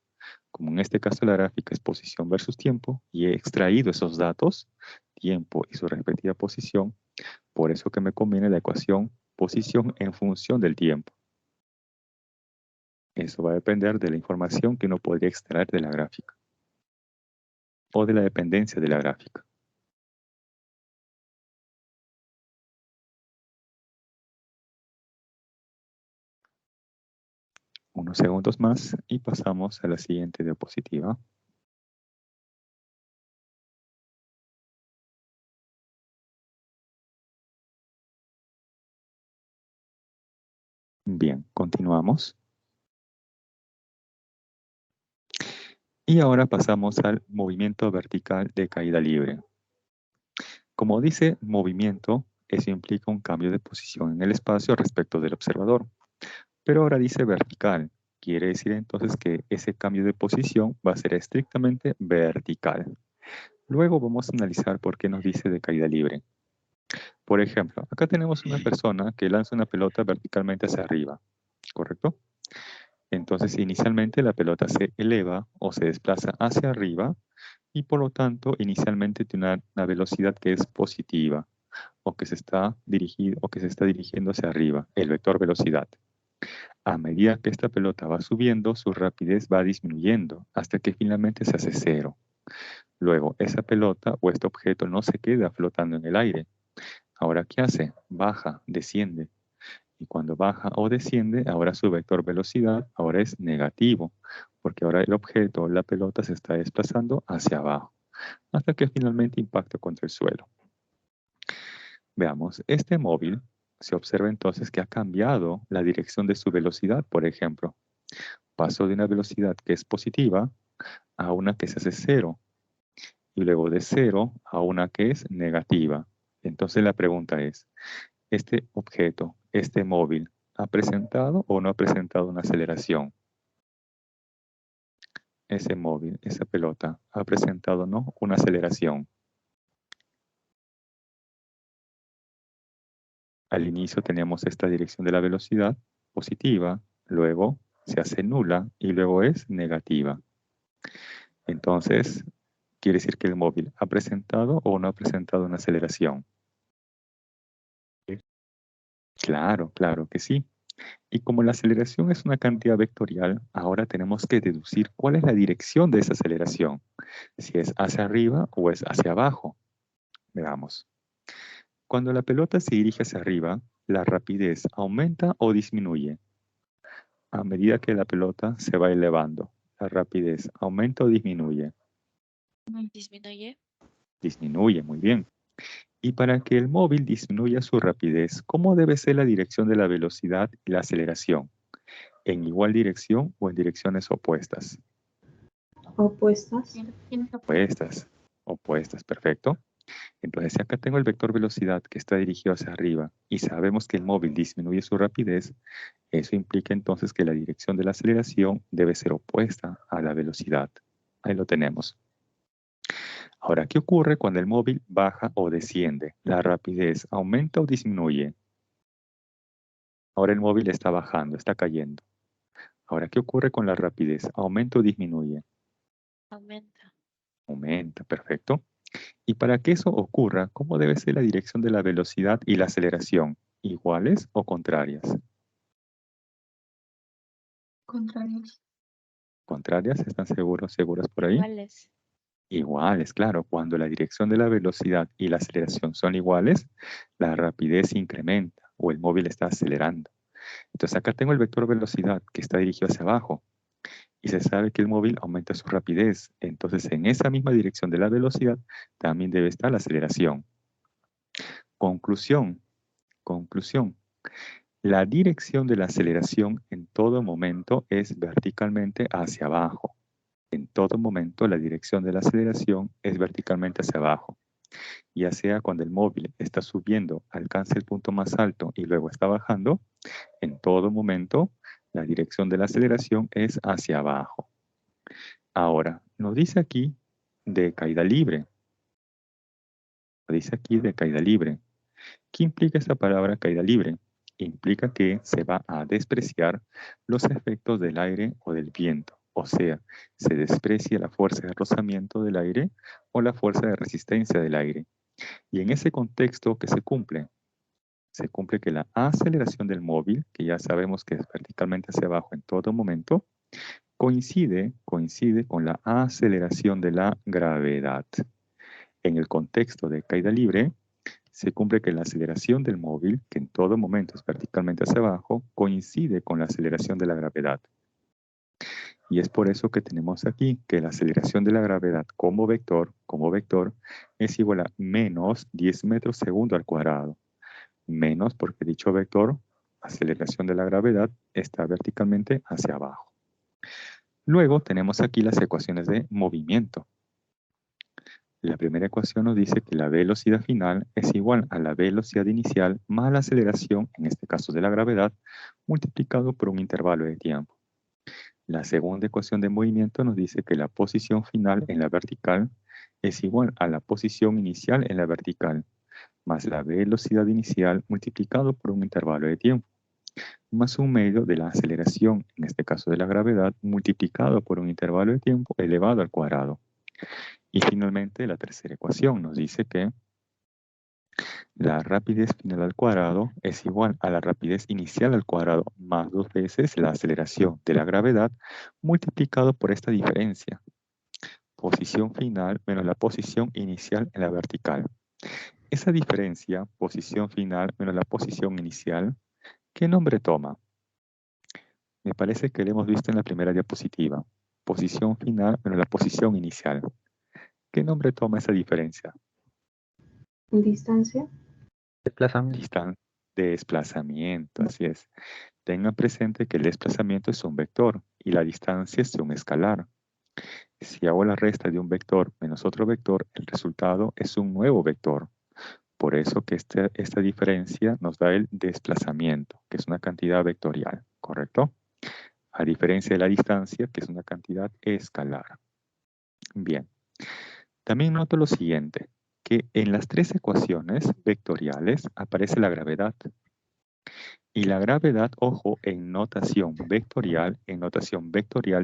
Como en este caso la gráfica es posición versus tiempo, y he extraído esos datos, tiempo y su respectiva posición, por eso que me conviene la ecuación posición en función del tiempo. Eso va a depender de la información que uno podría extraer de la gráfica, o de la dependencia de la gráfica. Unos segundos más y pasamos a la siguiente diapositiva. Bien, continuamos. Y ahora pasamos al movimiento vertical de caída libre. Como dice movimiento, eso implica un cambio de posición en el espacio respecto del observador. Pero ahora dice vertical. Quiere decir entonces que ese cambio de posición va a ser estrictamente vertical. Luego vamos a analizar por qué nos dice de caída libre. Por ejemplo, acá tenemos una persona que lanza una pelota verticalmente hacia arriba, ¿correcto? Entonces, inicialmente la pelota se eleva o se desplaza hacia arriba y por lo tanto, inicialmente tiene una velocidad que es positiva o que se está dirigiendo hacia arriba, el vector velocidad. A medida que esta pelota va subiendo, su rapidez va disminuyendo hasta que finalmente se hace 0. Luego, esa pelota o este objeto no se queda flotando en el aire. Ahora, ¿qué hace? Baja, desciende. Y cuando baja o desciende, ahora su vector velocidad ahora es negativo, porque ahora el objeto, la pelota, se está desplazando hacia abajo, hasta que finalmente impacta contra el suelo. Veamos, este móvil se observa entonces que ha cambiado la dirección de su velocidad, por ejemplo. Pasó de una velocidad que es positiva a una que se hace 0, y luego de 0 a una que es negativa. Entonces la pregunta es, ¿este objeto, este móvil, ha presentado o no ha presentado una aceleración? Ese móvil, esa pelota, ¿ha presentado o no una aceleración? Al inicio teníamos esta dirección de la velocidad positiva, luego se hace nula y luego es negativa. Entonces, quiere decir que el móvil ha presentado o no ha presentado una aceleración. Claro, claro que sí. Y como la aceleración es una cantidad vectorial, ahora tenemos que deducir cuál es la dirección de esa aceleración. Si es hacia arriba o es hacia abajo. Veamos. Cuando la pelota se dirige hacia arriba, la rapidez aumenta o disminuye. A medida que la pelota se va elevando, la rapidez aumenta o disminuye. Disminuye. Disminuye, muy bien. Y para que el móvil disminuya su rapidez, ¿cómo debe ser la dirección de la velocidad y la aceleración? ¿En igual dirección o en direcciones opuestas? Opuestas. Opuestas, perfecto. Entonces, si acá tengo el vector velocidad que está dirigido hacia arriba y sabemos que el móvil disminuye su rapidez, eso implica entonces que la dirección de la aceleración debe ser opuesta a la velocidad. Ahí lo tenemos. Ahora, ¿qué ocurre cuando el móvil baja o desciende? ¿La rapidez aumenta o disminuye? Ahora el móvil está bajando, está cayendo. Ahora, ¿qué ocurre con la rapidez? ¿Aumenta o disminuye? Aumenta. Aumenta, perfecto. Y para que eso ocurra, ¿cómo debe ser la dirección de la velocidad y la aceleración? ¿Iguales o contrarias? Contrarios. ¿Contrarias? ¿Están seguras por ahí? Iguales. Iguales, claro. Cuando la dirección de la velocidad y la aceleración son iguales, la rapidez incrementa o el móvil está acelerando. Entonces acá tengo el vector velocidad que está dirigido hacia abajo y se sabe que el móvil aumenta su rapidez. Entonces en esa misma dirección de la velocidad también debe estar la aceleración. Conclusión. La dirección de la aceleración en todo momento es verticalmente hacia abajo. En todo momento la dirección de la aceleración es verticalmente hacia abajo. Ya sea cuando el móvil está subiendo, alcanza el punto más alto y luego está bajando, en todo momento la dirección de la aceleración es hacia abajo. Ahora, nos dice aquí de caída libre. Nos dice aquí de caída libre. ¿Qué implica esta palabra caída libre? Implica que se va a despreciar los efectos del aire o del viento. O sea, se desprecia la fuerza de rozamiento del aire o la fuerza de resistencia del aire. Y en ese contexto, ¿qué se cumple? Se cumple que la aceleración del móvil, que ya sabemos que es verticalmente hacia abajo en todo momento, coincide con la aceleración de la gravedad. En el contexto de caída libre, se cumple que la aceleración del móvil, que en todo momento es verticalmente hacia abajo, coincide con la aceleración de la gravedad. Y es por eso que tenemos aquí que la aceleración de la gravedad como vector, es igual a menos 10 metros segundo al cuadrado. Menos porque dicho vector, aceleración de la gravedad, está verticalmente hacia abajo. Luego tenemos aquí las ecuaciones de movimiento. La primera ecuación nos dice que la velocidad final es igual a la velocidad inicial más la aceleración, en este caso de la gravedad, multiplicado por un intervalo de tiempo. La segunda ecuación de movimiento nos dice que la posición final en la vertical es igual a la posición inicial en la vertical, más la velocidad inicial multiplicado por un intervalo de tiempo, más un medio de la aceleración, en este caso de la gravedad, multiplicado por un intervalo de tiempo elevado al cuadrado. Y finalmente la tercera ecuación nos dice que la rapidez final al cuadrado es igual a la rapidez inicial al cuadrado más 2 veces la aceleración de la gravedad multiplicado por esta diferencia. Posición final menos la posición inicial en la vertical. Esa diferencia, posición final menos la posición inicial, ¿qué nombre toma? Me parece que lo hemos visto en la primera diapositiva. Posición final menos la posición inicial. ¿Qué nombre toma esa diferencia? Distancia. Desplazamiento, así es. Tengan presente que el desplazamiento es un vector y la distancia es un escalar. Si hago la resta de un vector menos otro vector, el resultado es un nuevo vector. Por eso que esta diferencia nos da el desplazamiento, que es una cantidad vectorial, ¿correcto? A diferencia de la distancia, que es una cantidad escalar. Bien. También noto lo siguiente, que en las tres ecuaciones vectoriales aparece la gravedad. Y la gravedad, ojo, en notación vectorial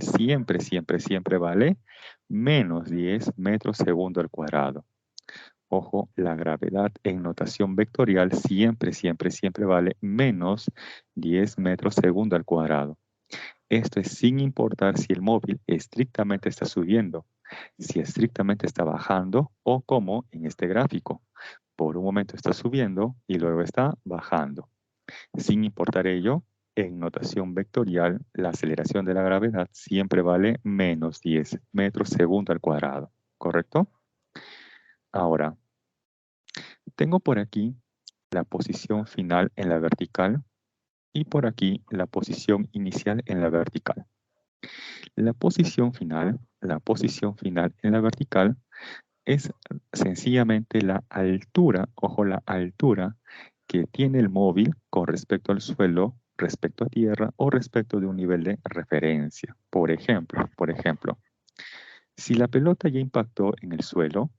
siempre vale menos 10 metros segundo al cuadrado. Ojo, la gravedad en notación vectorial siempre vale menos 10 metros segundo al cuadrado. Esto es sin importar si el móvil estrictamente está subiendo, si estrictamente está bajando o como en este gráfico. Por un momento está subiendo y luego está bajando. Sin importar ello, en notación vectorial, la aceleración de la gravedad siempre vale menos 10 metros segundo al cuadrado. ¿Correcto? Ahora, tengo por aquí la posición final en la vertical y por aquí la posición inicial en la vertical. La posición final en la vertical es sencillamente la altura, ojo, la altura que tiene el móvil con respecto al suelo, respecto a tierra o respecto de un nivel de referencia. Por ejemplo, si la pelota ya impactó en el suelo,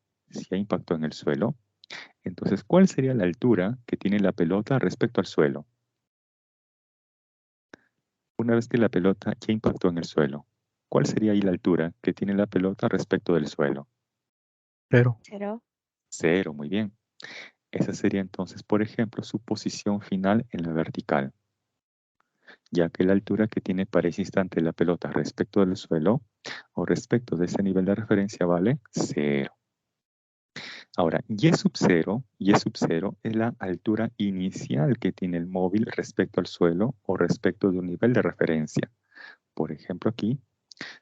entonces, ¿cuál sería la altura que tiene la pelota respecto al suelo? Una vez que la pelota ya impactó en el suelo, ¿cuál sería ahí la altura que tiene la pelota respecto del suelo? 0. 0. 0, muy bien. Esa sería entonces, por ejemplo, su posición final en la vertical, ya que la altura que tiene para ese instante la pelota respecto del suelo o respecto de ese nivel de referencia vale 0. Ahora, y sub 0 es la altura inicial que tiene el móvil respecto al suelo o respecto de un nivel de referencia. Por ejemplo, aquí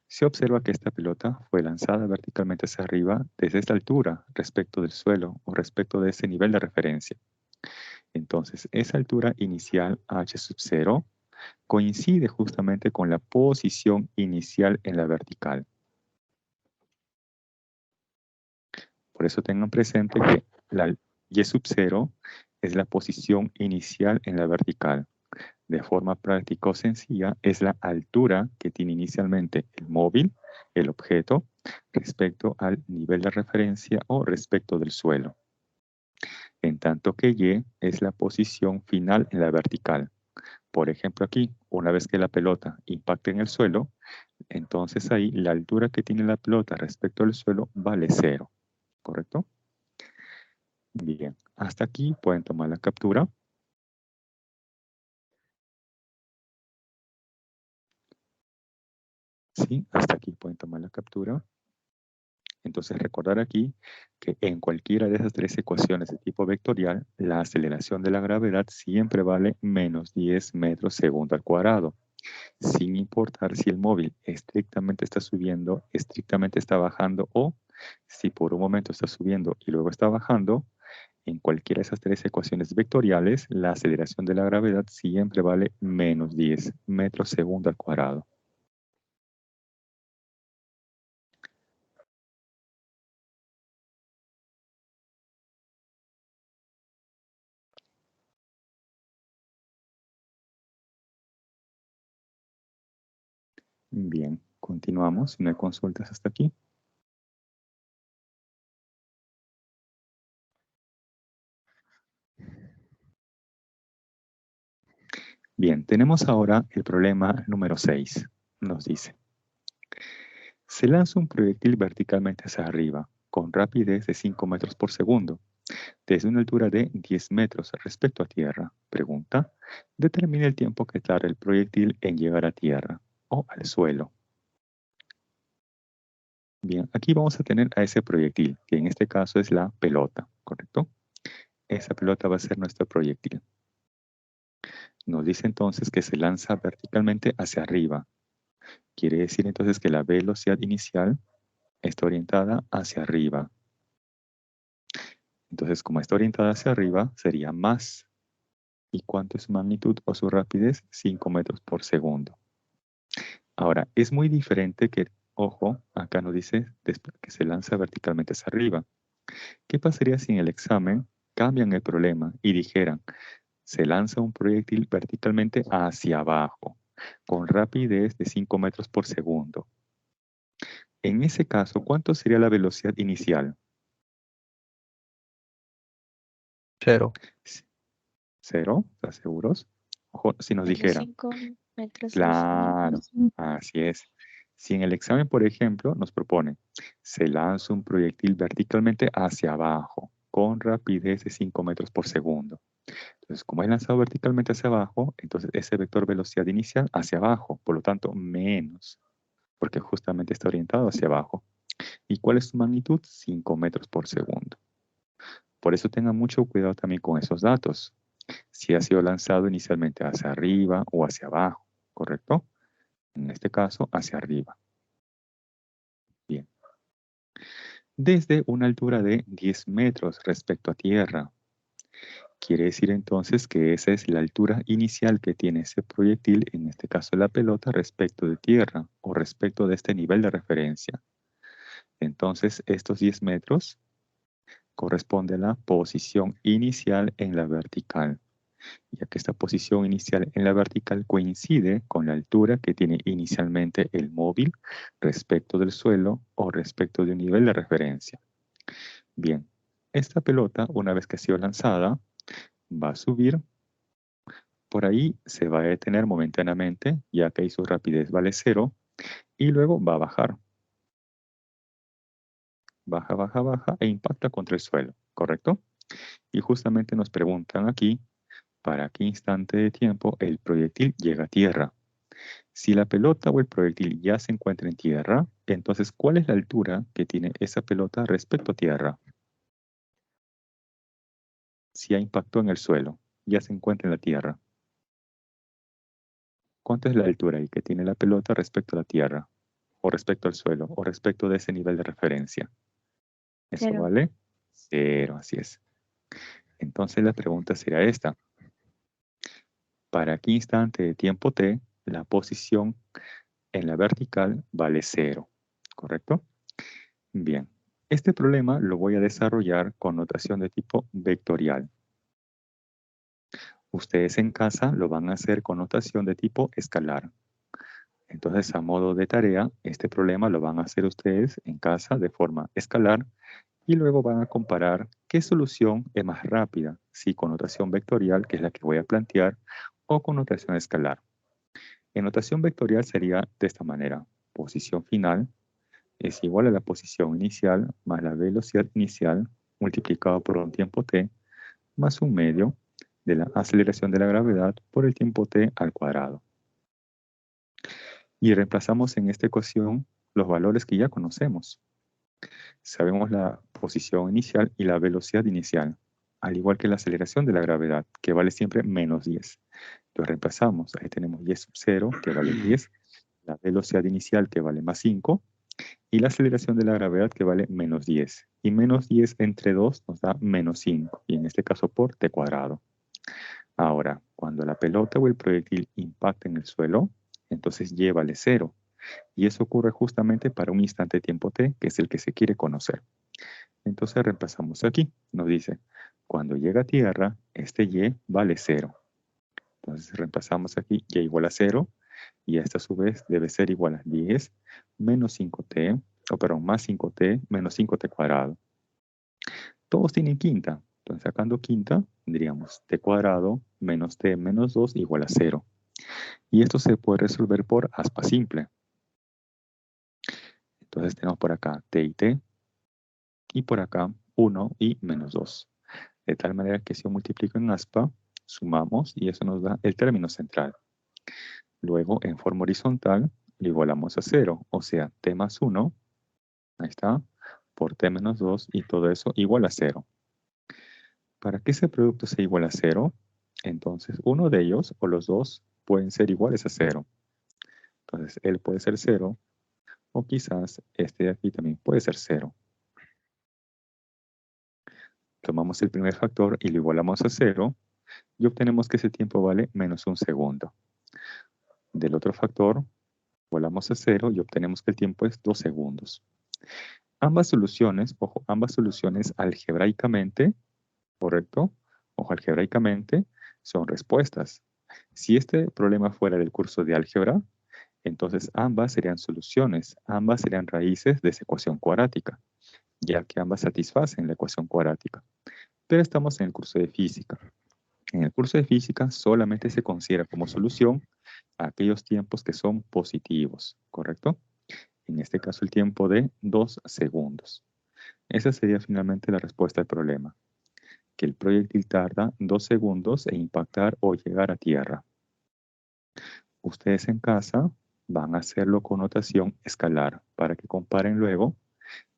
se observa que esta pelota fue lanzada verticalmente hacia arriba desde esta altura respecto del suelo o respecto de ese nivel de referencia. Entonces, esa altura inicial h sub 0 coincide justamente con la posición inicial en la vertical. Por eso tengan presente que la y sub 0 es la posición inicial en la vertical. De forma práctica o sencilla, es la altura que tiene inicialmente el móvil, el objeto, respecto al nivel de referencia o respecto del suelo. En tanto que y es la posición final en la vertical. Por ejemplo, aquí, una vez que la pelota impacte en el suelo, entonces ahí la altura que tiene la pelota respecto al suelo vale 0. ¿Correcto? Bien, hasta aquí pueden tomar la captura. Sí, hasta aquí pueden tomar la captura. Entonces recordar aquí que en cualquiera de esas tres ecuaciones de tipo vectorial, la aceleración de la gravedad siempre vale menos 10 metros segundo al cuadrado, sin importar si el móvil estrictamente está subiendo, estrictamente está bajando o si por un momento está subiendo y luego está bajando. En cualquiera de esas tres ecuaciones vectoriales, la aceleración de la gravedad siempre vale menos 10 metros segundo al cuadrado. Bien, continuamos. Si no hay consultas hasta aquí. Bien, tenemos ahora el problema número 6. Nos dice, se lanza un proyectil verticalmente hacia arriba con rapidez de 5 metros por segundo, desde una altura de 10 metros respecto a tierra. Pregunta, determina el tiempo que tarda el proyectil en llegar a tierra o al suelo. Bien, aquí vamos a tener a ese proyectil, que en este caso es la pelota, ¿correcto? Esa pelota va a ser nuestro proyectil. Nos dice entonces que se lanza verticalmente hacia arriba. Quiere decir entonces que la velocidad inicial está orientada hacia arriba. Entonces, como está orientada hacia arriba, sería más. ¿Y cuánto es su magnitud o su rapidez? 5 metros por segundo. Ahora, es muy diferente que, ojo, acá nos dice que se lanza verticalmente hacia arriba. ¿Qué pasaría si en el examen cambian el problema y dijeran, se lanza un proyectil verticalmente hacia abajo, con rapidez de 5 metros por segundo? En ese caso, ¿cuánto sería la velocidad inicial? 0. ¿0? ¿Estás seguros? Ojo, si nos dijera, 5 metros. claro, así es. Si en el examen, por ejemplo, nos propone, se lanza un proyectil verticalmente hacia abajo, con rapidez de 5 metros por segundo. Entonces, como es lanzado verticalmente hacia abajo, entonces ese vector velocidad inicial hacia abajo, por lo tanto, menos, porque justamente está orientado hacia abajo. ¿Y cuál es su magnitud? 5 metros por segundo. Por eso tengan mucho cuidado también con esos datos. Si ha sido lanzado inicialmente hacia arriba o hacia abajo, ¿correcto? En este caso, hacia arriba. Bien. Desde una altura de 10 metros respecto a tierra. Quiere decir entonces que esa es la altura inicial que tiene ese proyectil, en este caso la pelota, respecto de tierra o respecto de este nivel de referencia. Entonces, estos 10 metros corresponde a la posición inicial en la vertical, ya que esta posición inicial en la vertical coincide con la altura que tiene inicialmente el móvil respecto del suelo o respecto de un nivel de referencia. Bien, esta pelota, una vez que ha sido lanzada, va a subir. Por ahí se va a detener momentáneamente, ya que ahí su rapidez vale 0, y luego va a bajar. Baja, baja, baja e impacta contra el suelo, ¿correcto? Y justamente nos preguntan aquí, ¿para qué instante de tiempo el proyectil llega a tierra? Si la pelota o el proyectil ya se encuentra en tierra, entonces, ¿cuál es la altura que tiene esa pelota respecto a tierra? Si ya impactó en el suelo, ya se encuentra en la tierra. ¿Cuánto es la altura ahí que tiene la pelota respecto a la tierra? O respecto al suelo, o respecto de ese nivel de referencia. ¿Eso 0. vale? 0, así es. Entonces la pregunta será esta. ¿Para qué instante de tiempo t la posición en la vertical vale 0? ¿Correcto? Bien. Este problema lo voy a desarrollar con notación de tipo vectorial. Ustedes en casa lo van a hacer con notación de tipo escalar. Entonces, a modo de tarea, este problema lo van a hacer ustedes en casa de forma escalar y luego van a comparar qué solución es más rápida, si con notación vectorial, que es la que voy a plantear, o con notación escalar. En notación vectorial sería de esta manera. Posición final es igual a la posición inicial más la velocidad inicial multiplicado por un tiempo t más un medio de la aceleración de la gravedad por el tiempo t al cuadrado. Y reemplazamos en esta ecuación los valores que ya conocemos. Sabemos la posición inicial y la velocidad inicial, al igual que la aceleración de la gravedad, que vale siempre menos 10. Lo reemplazamos. Ahí tenemos y sub 0, que vale 10, la velocidad inicial, que vale más 5, y la aceleración de la gravedad, que vale menos 10. Y menos 10 entre 2 nos da menos 5, y en este caso por t cuadrado. Ahora, cuando la pelota o el proyectil impacta en el suelo, entonces y vale 0. Y eso ocurre justamente para un instante de tiempo t, que es el que se quiere conocer. Entonces reemplazamos aquí. Nos dice, cuando llega a tierra, este y vale 0. Entonces reemplazamos aquí y igual a 0. Y esta a su vez debe ser igual a 10 menos 5t, más 5t menos 5t cuadrado. Todos tienen quinta. Entonces sacando quinta, tendríamos t cuadrado menos t menos 2 igual a 0. Y esto se puede resolver por aspa simple. Entonces tenemos por acá t y t. Y por acá 1 y menos 2. De tal manera que si yo multiplico en aspa, sumamos y eso nos da el término central. Luego, en forma horizontal, lo igualamos a 0, o sea, t más 1, ahí está, por t menos 2 y todo eso igual a 0. Para que ese producto sea igual a 0, entonces uno de ellos o los dos pueden ser iguales a 0. Entonces, él puede ser 0 o quizás este de aquí también puede ser 0. Tomamos el primer factor y lo igualamos a 0 y obtenemos que ese tiempo vale menos 1 segundo. Del otro factor, igualamos a 0 y obtenemos que el tiempo es 2 segundos. Ambas soluciones, ojo, ambas soluciones algebraicamente, ¿correcto? Ojo, algebraicamente son respuestas. Si este problema fuera del curso de álgebra, entonces ambas serían soluciones, ambas serían raíces de esa ecuación cuadrática, ya que ambas satisfacen la ecuación cuadrática. Pero estamos en el curso de física. En el curso de física solamente se considera como solución aquellos tiempos que son positivos, ¿correcto? En este caso el tiempo de 2 segundos. Esa sería finalmente la respuesta al problema, que el proyectil tarda 2 segundos en impactar o llegar a tierra. Ustedes en casa van a hacerlo con notación escalar para que comparen luego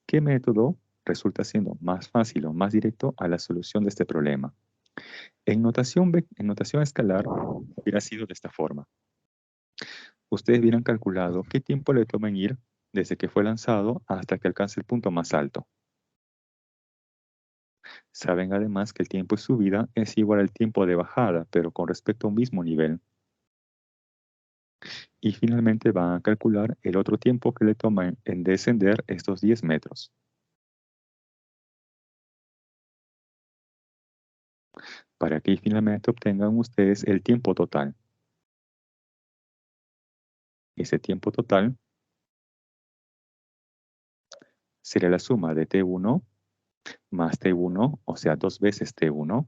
qué método resulta siendo más fácil o más directo a la solución de este problema. En notación escalar hubiera sido de esta forma. Ustedes hubieran calculado qué tiempo le toma en ir desde que fue lanzado hasta que alcance el punto más alto. Saben además que el tiempo de subida es igual al tiempo de bajada, pero con respecto a un mismo nivel. Y finalmente van a calcular el otro tiempo que le toma en descender estos 10 metros. Para que finalmente obtengan ustedes el tiempo total. Ese tiempo total sería la suma de T1 más T1, o sea, 2 veces T1,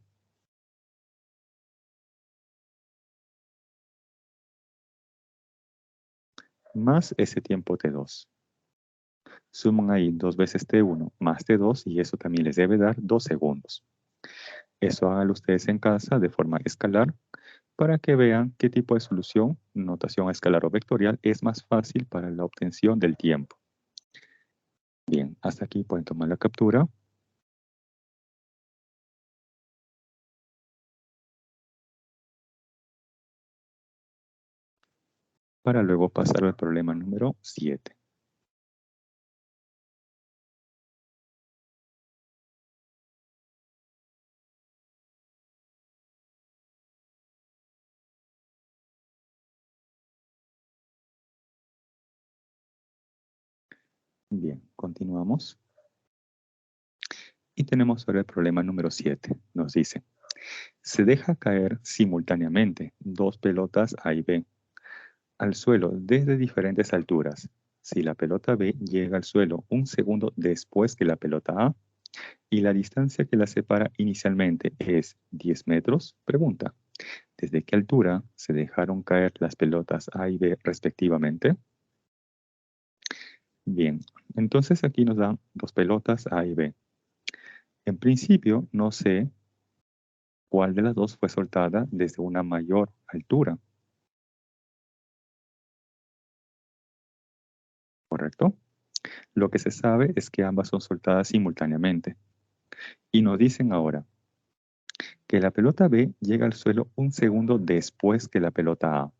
más ese tiempo T2. Suman ahí 2 veces T1 más T2 y eso también les debe dar 2 segundos. Eso háganlo ustedes en casa de forma escalar para que vean qué tipo de solución, notación escalar o vectorial, es más fácil para la obtención del tiempo. Bien, hasta aquí pueden tomar la captura. Para luego pasar al problema número 7. Bien, continuamos. Y tenemos ahora el problema número 7. Nos dice, se deja caer simultáneamente 2 pelotas A y B al suelo desde diferentes alturas. Si la pelota B llega al suelo un segundo después que la pelota A y la distancia que la separa inicialmente es 10 metros, pregunta, ¿desde qué altura se dejaron caer las pelotas A y B respectivamente? Bien, entonces aquí nos dan 2 pelotas A y B. En principio, no sé cuál de las dos fue soltada desde una mayor altura. ¿Correcto? Lo que se sabe es que ambas son soltadas simultáneamente. Y nos dicen ahora que la pelota B llega al suelo un segundo después que la pelota A.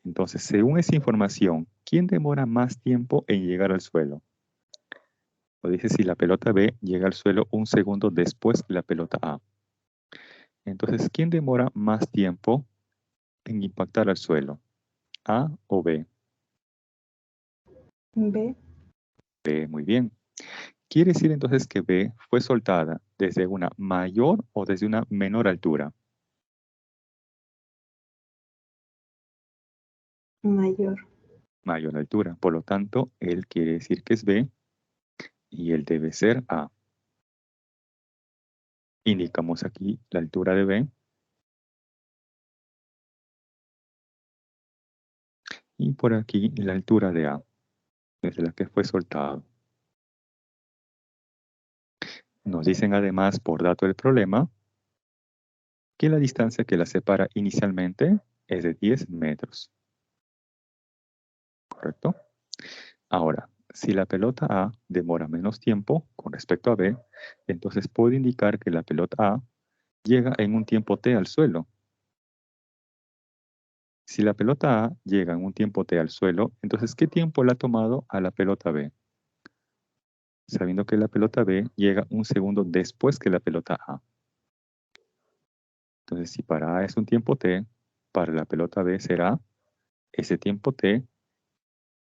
Entonces, según esa información, ¿quién demora más tiempo en llegar al suelo? Lo dice si la pelota B llega al suelo un segundo después que la pelota A. Entonces, ¿quién demora más tiempo en impactar al suelo? ¿A o B? B. B, muy bien. Quiere decir entonces que B fue soltada desde una mayor o desde una menor altura. Mayor. Mayor altura. Por lo tanto, él quiere decir que es B y él debe ser A. Indicamos aquí la altura de B. Y por aquí la altura de A, desde la que fue soltado. Nos dicen además, por dato del problema, que la distancia que la separa inicialmente es de 10 metros. ¿Correcto? Ahora, si la pelota A demora menos tiempo con respecto a B, entonces puede indicar que la pelota A llega en un tiempo t al suelo. Si la pelota A llega en un tiempo t al suelo, entonces ¿qué tiempo le ha tomado a la pelota B? Sabiendo que la pelota B llega un segundo después que la pelota A. Entonces, si para A es un tiempo t, para la pelota B será ese tiempo t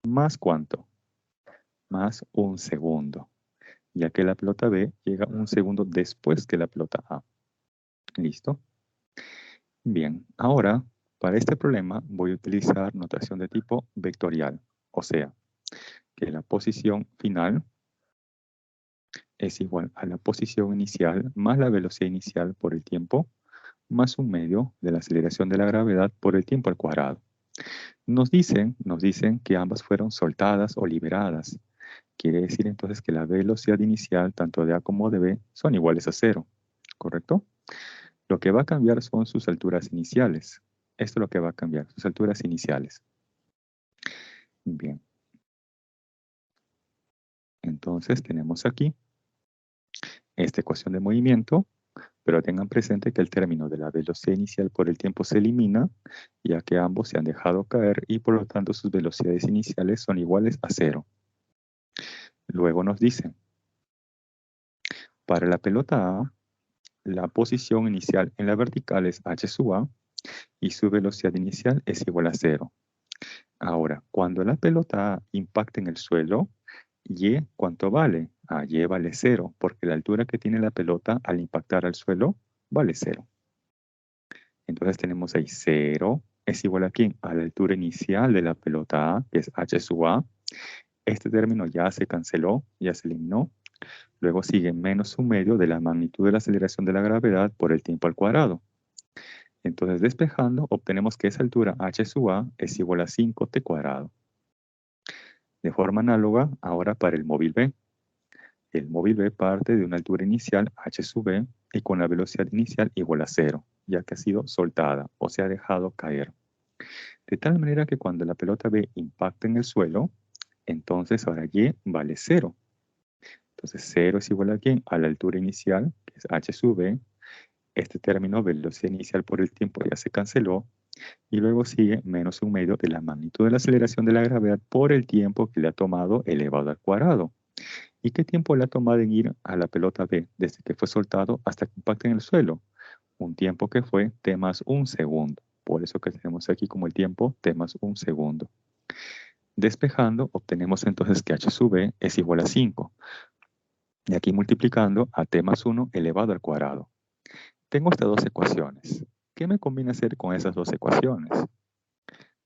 más ¿cuánto? Más un segundo, ya que la pelota B llega un segundo después que la pelota A. ¿Listo? Bien, ahora, para este problema voy a utilizar notación de tipo vectorial, o sea, que la posición final es igual a la posición inicial más la velocidad inicial por el tiempo más 1/2 de la aceleración de la gravedad por el tiempo al cuadrado. Nos dicen que ambas fueron soltadas o liberadas. Quiere decir entonces que la velocidad inicial, tanto de A como de B, son iguales a 0, ¿correcto? Lo que va a cambiar son sus alturas iniciales. Esto es lo que va a cambiar, sus alturas iniciales. Bien. Entonces tenemos aquí esta ecuación de movimiento, pero tengan presente que el término de la velocidad inicial por el tiempo se elimina, ya que ambos se han dejado caer y por lo tanto sus velocidades iniciales son iguales a 0. Luego nos dicen, para la pelota A, la posición inicial en la vertical es h sub A y su velocidad inicial es igual a 0. Ahora, cuando la pelota A impacta en el suelo, Y, ¿cuánto vale? Y vale 0, porque la altura que tiene la pelota al impactar al suelo vale 0. Entonces tenemos ahí 0 es igual a ¿quién? A la altura inicial de la pelota A, que es h sub A. Este término ya se canceló, ya se eliminó. Luego sigue menos 1/2 de la magnitud de la aceleración de la gravedad por el tiempo al cuadrado. Entonces, despejando, obtenemos que esa altura h sub A es igual a 5t cuadrado. De forma análoga, ahora para el móvil B. El móvil B parte de una altura inicial h sub B y con la velocidad inicial igual a 0, ya que ha sido soltada o se ha dejado caer. De tal manera que cuando la pelota B impacta en el suelo, entonces ahora Y vale 0. Entonces 0 es igual a ¿quién? A la altura inicial, que es h sub B. Este término, velocidad inicial por el tiempo, ya se canceló. Y luego sigue menos 1/2 de la magnitud de la aceleración de la gravedad por el tiempo que le ha tomado elevado al cuadrado. ¿Y qué tiempo le ha tomado en ir a la pelota B desde que fue soltado hasta que impacta en el suelo? Un tiempo que fue t más 1 segundo. Por eso que tenemos aquí como el tiempo t más 1 segundo. Despejando, obtenemos entonces que h sub b es igual a 5. Y aquí multiplicando a t más 1 elevado al cuadrado. Tengo estas dos ecuaciones. ¿Qué me conviene hacer con esas dos ecuaciones?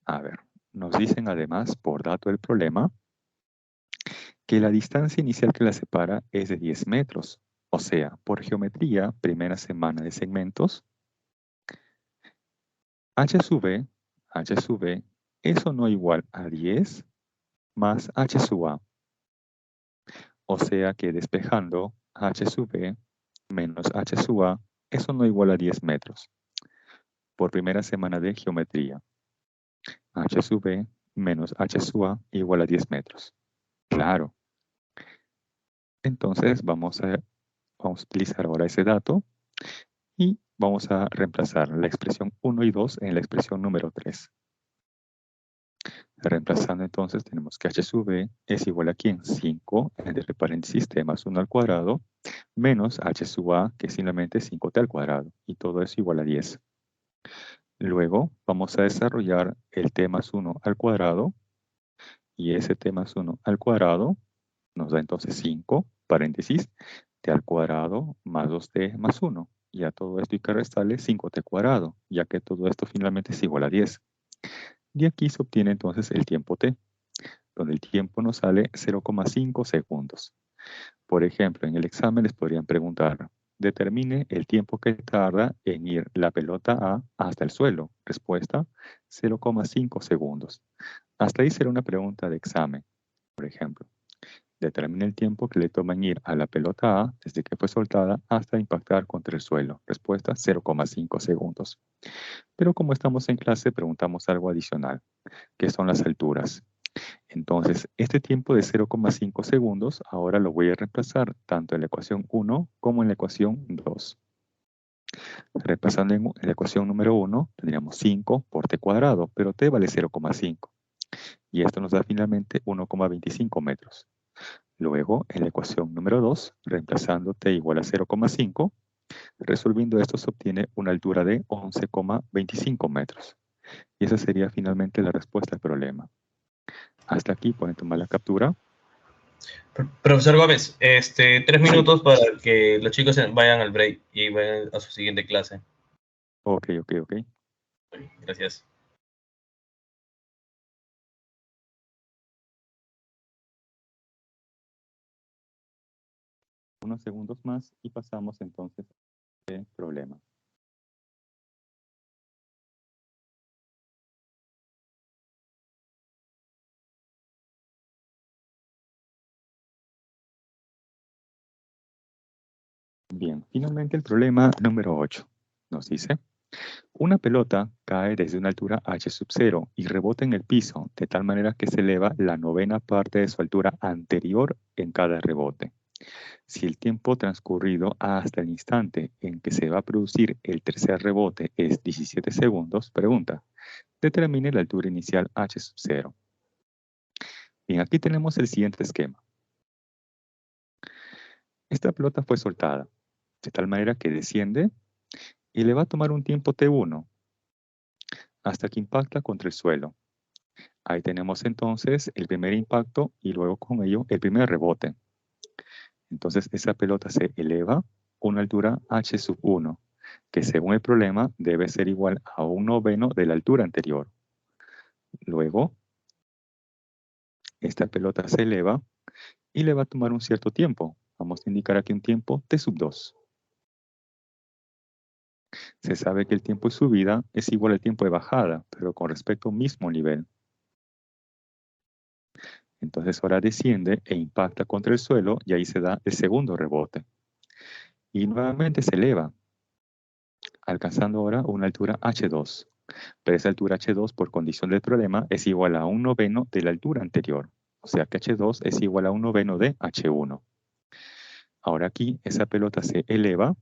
A ver, nos dicen además, por dato del problema, que la distancia inicial que la separa es de 10 metros. O sea, por geometría, primera semana de segmentos, h sub b, es o no igual a 10 más h sub a. O sea que despejando h sub b menos h sub a, es o no igual a 10 metros. Por primera semana de geometría, h sub b menos h sub a igual a 10 metros. Claro. Entonces vamos a utilizar ahora ese dato y vamos a reemplazar la expresión 1 y 2 en la expresión número 3. Reemplazando entonces tenemos que h sub b es igual a ¿quién? 5, entre paréntesis t más 1 al cuadrado, menos h sub a, que es simplemente 5t al cuadrado, y todo eso igual a 10. Luego vamos a desarrollar el t más 1 al cuadrado, y ese t más 1 al cuadrado nos da entonces 5, paréntesis, t al cuadrado más 2t más 1. Y a todo esto hay que restarle 5t cuadrado, ya que todo esto finalmente es igual a 10. Y aquí se obtiene entonces el tiempo t, donde el tiempo nos sale 0,5 segundos. Por ejemplo, en el examen les podrían preguntar, determine el tiempo que tarda en ir la pelota A hasta el suelo. Respuesta, 0,5 segundos. Hasta ahí será una pregunta de examen. Por ejemplo, determine el tiempo que le toma en ir a la pelota A desde que fue soltada hasta impactar contra el suelo. Respuesta, 0,5 segundos. Pero como estamos en clase, preguntamos algo adicional, que son las alturas. Entonces, este tiempo de 0,5 segundos, ahora lo voy a reemplazar tanto en la ecuación 1 como en la ecuación 2. Reemplazando en la ecuación número 1, tendríamos 5 por t cuadrado, pero t vale 0,5. Y esto nos da finalmente 1,25 metros. Luego, en la ecuación número 2, reemplazando t igual a 0,5, resolviendo esto se obtiene una altura de 11,25 metros. Y esa sería finalmente la respuesta al problema. Hasta aquí pueden tomar la captura. Profesor Gómez, 3 Sí. minutos para que los chicos vayan al break y vayan a su siguiente clase. Ok. Gracias. Unos segundos más y pasamos entonces al problema. Bien, finalmente el problema número 8 nos dice: una pelota cae desde una altura h sub 0 y rebota en el piso de tal manera que se eleva la 9ª parte de su altura anterior en cada rebote. Si el tiempo transcurrido hasta el instante en que se va a producir el tercer rebote es 17 segundos, pregunta, determine la altura inicial h sub 0. Bien, aquí tenemos el siguiente esquema. Esta pelota fue soltada de tal manera que desciende y le va a tomar un tiempo t1 hasta que impacta contra el suelo. Ahí tenemos entonces el primer impacto y luego con ello el primer rebote. Entonces esa pelota se eleva a una altura h sub 1, que según el problema debe ser igual a 1/9 de la altura anterior. Luego, esta pelota se eleva y le va a tomar un cierto tiempo. Vamos a indicar aquí un tiempo t sub 2. Se sabe que el tiempo de subida es igual al tiempo de bajada, pero con respecto al mismo nivel. Entonces ahora desciende e impacta contra el suelo y ahí se da el segundo rebote. Y nuevamente se eleva, alcanzando ahora una altura h2. Pero esa altura h2 por condición del problema es igual a 1/9 de la altura anterior. O sea que h2 es igual a 1/9 de h1. Ahora aquí esa pelota se eleva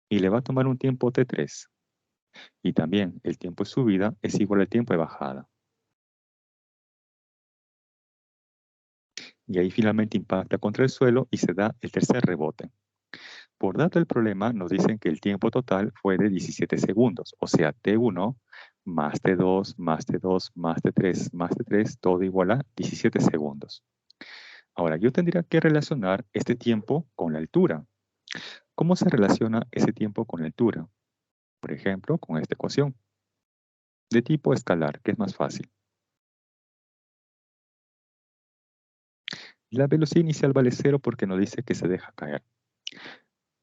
y le va a tomar un tiempo t3. Y también el tiempo de subida es igual al tiempo de bajada. Y ahí finalmente impacta contra el suelo y se da el tercer rebote. Por dato del problema nos dicen que el tiempo total fue de 17 segundos, o sea, T1 más T2 más T2 más T3 más T3, todo igual a 17 segundos. Ahora, yo tendría que relacionar este tiempo con la altura. ¿Cómo se relaciona ese tiempo con la altura? Por ejemplo, con esta ecuación de tipo escalar, que es más fácil. La velocidad inicial vale 0 porque nos dice que se deja caer.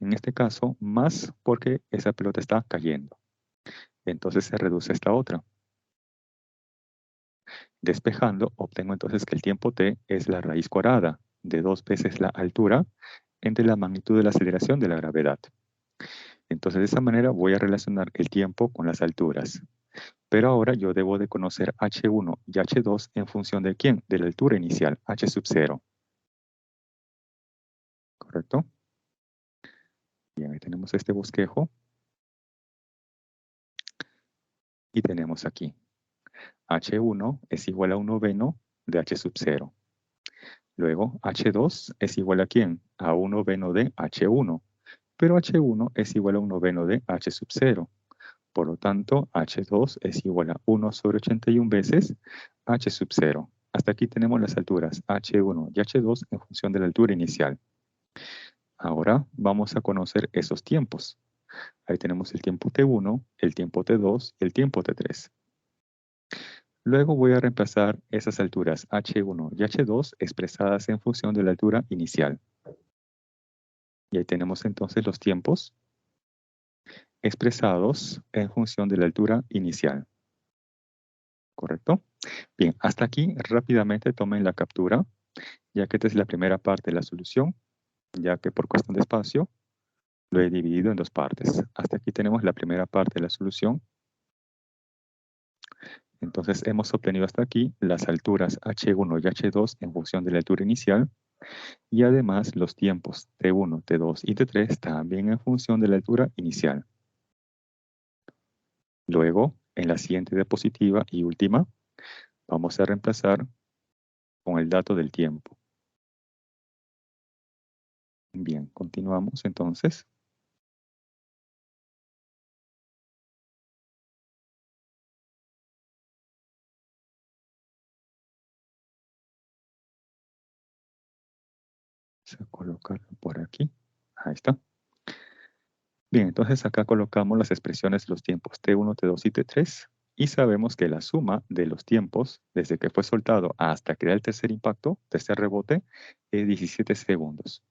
En este caso, más porque esa pelota está cayendo. Entonces se reduce esta otra. Despejando, obtengo entonces que el tiempo t es la raíz cuadrada de 2 veces la altura entre la magnitud de la aceleración de la gravedad. Entonces de esa manera voy a relacionar el tiempo con las alturas. Pero ahora yo debo de conocer h1 y h2 en función de ¿quién? De la altura inicial, h sub 0. ¿Correcto? Bien, ahí tenemos este bosquejo. Y tenemos aquí h1 es igual a 1/9 de h sub 0. Luego h2 es igual a ¿quién? A 1/9 de h1. Pero h1 es igual a 1/9 de h sub 0. Por lo tanto, h2 es igual a 1 sobre 81 veces h sub 0. Hasta aquí tenemos las alturas h1 y h2 en función de la altura inicial. Ahora vamos a conocer esos tiempos. Ahí tenemos el tiempo t1, el tiempo t2 y el tiempo t3. Luego voy a reemplazar esas alturas h1 y h2 expresadas en función de la altura inicial. Y ahí tenemos entonces los tiempos expresados en función de la altura inicial. ¿Correcto? Bien, hasta aquí rápidamente tomen la captura, ya que esta es la primera parte de la solución, ya que por cuestión de espacio lo he dividido en dos partes. Hasta aquí tenemos la primera parte de la solución. Entonces hemos obtenido hasta aquí las alturas h1 y h2 en función de la altura inicial y además los tiempos t1, t2 y t3 también en función de la altura inicial. Luego, en la siguiente diapositiva y última, vamos a reemplazar con el dato del tiempo. Bien, continuamos entonces. Vamos a colocarlo por aquí. Ahí está. Bien, entonces acá colocamos las expresiones de los tiempos T1, T2 y T3 y sabemos que la suma de los tiempos desde que fue soltado hasta que da el tercer impacto, tercer rebote, es 17 segundos.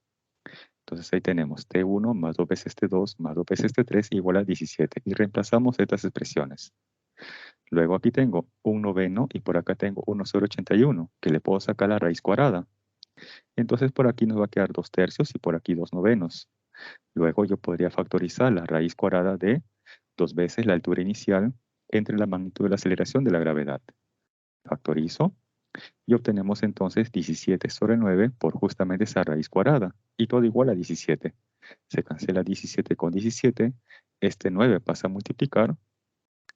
Entonces ahí tenemos T1 más 2 veces T2 más 2 veces T3 igual a 17 y reemplazamos estas expresiones. Luego aquí tengo 1/9 y por acá tengo 1 sobre 81, que le puedo sacar la raíz cuadrada. Entonces por aquí nos va a quedar 2/3 y por aquí 2/9. Luego yo podría factorizar la raíz cuadrada de 2 veces la altura inicial entre la magnitud de la aceleración de la gravedad. Factorizo y obtenemos entonces 17 sobre 9 por justamente esa raíz cuadrada, y todo igual a 17. Se cancela 17 con 17, este 9 pasa a multiplicar,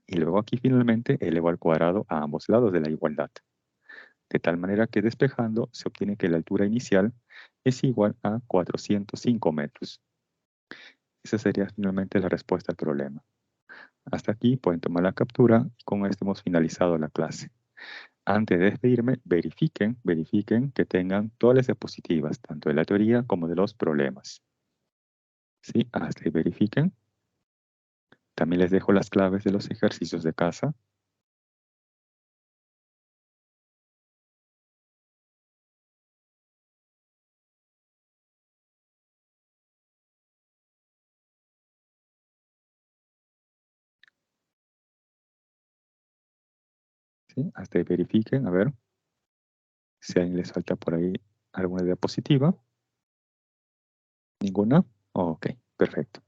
y luego aquí finalmente elevo al cuadrado a ambos lados de la igualdad. De tal manera que despejando se obtiene que la altura inicial es igual a 405 metros. Esa sería finalmente la respuesta al problema. Hasta aquí pueden tomar la captura y con esto hemos finalizado la clase. Antes de despedirme, verifiquen que tengan todas las diapositivas, tanto de la teoría como de los problemas. ¿Sí? Hasta ahí verifiquen. También les dejo las claves de los ejercicios de casa. ¿Sí? Hasta ahí verifiquen, a ver si a alguien les falta por ahí alguna diapositiva. ¿Ninguna? Ok, perfecto.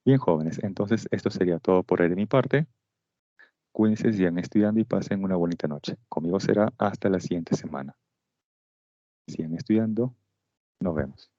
Bien, jóvenes, entonces esto sería todo por hoy de mi parte. Cuídense, sigan estudiando y pasen una bonita noche. Conmigo será hasta la siguiente semana. Sigan estudiando. Nos vemos.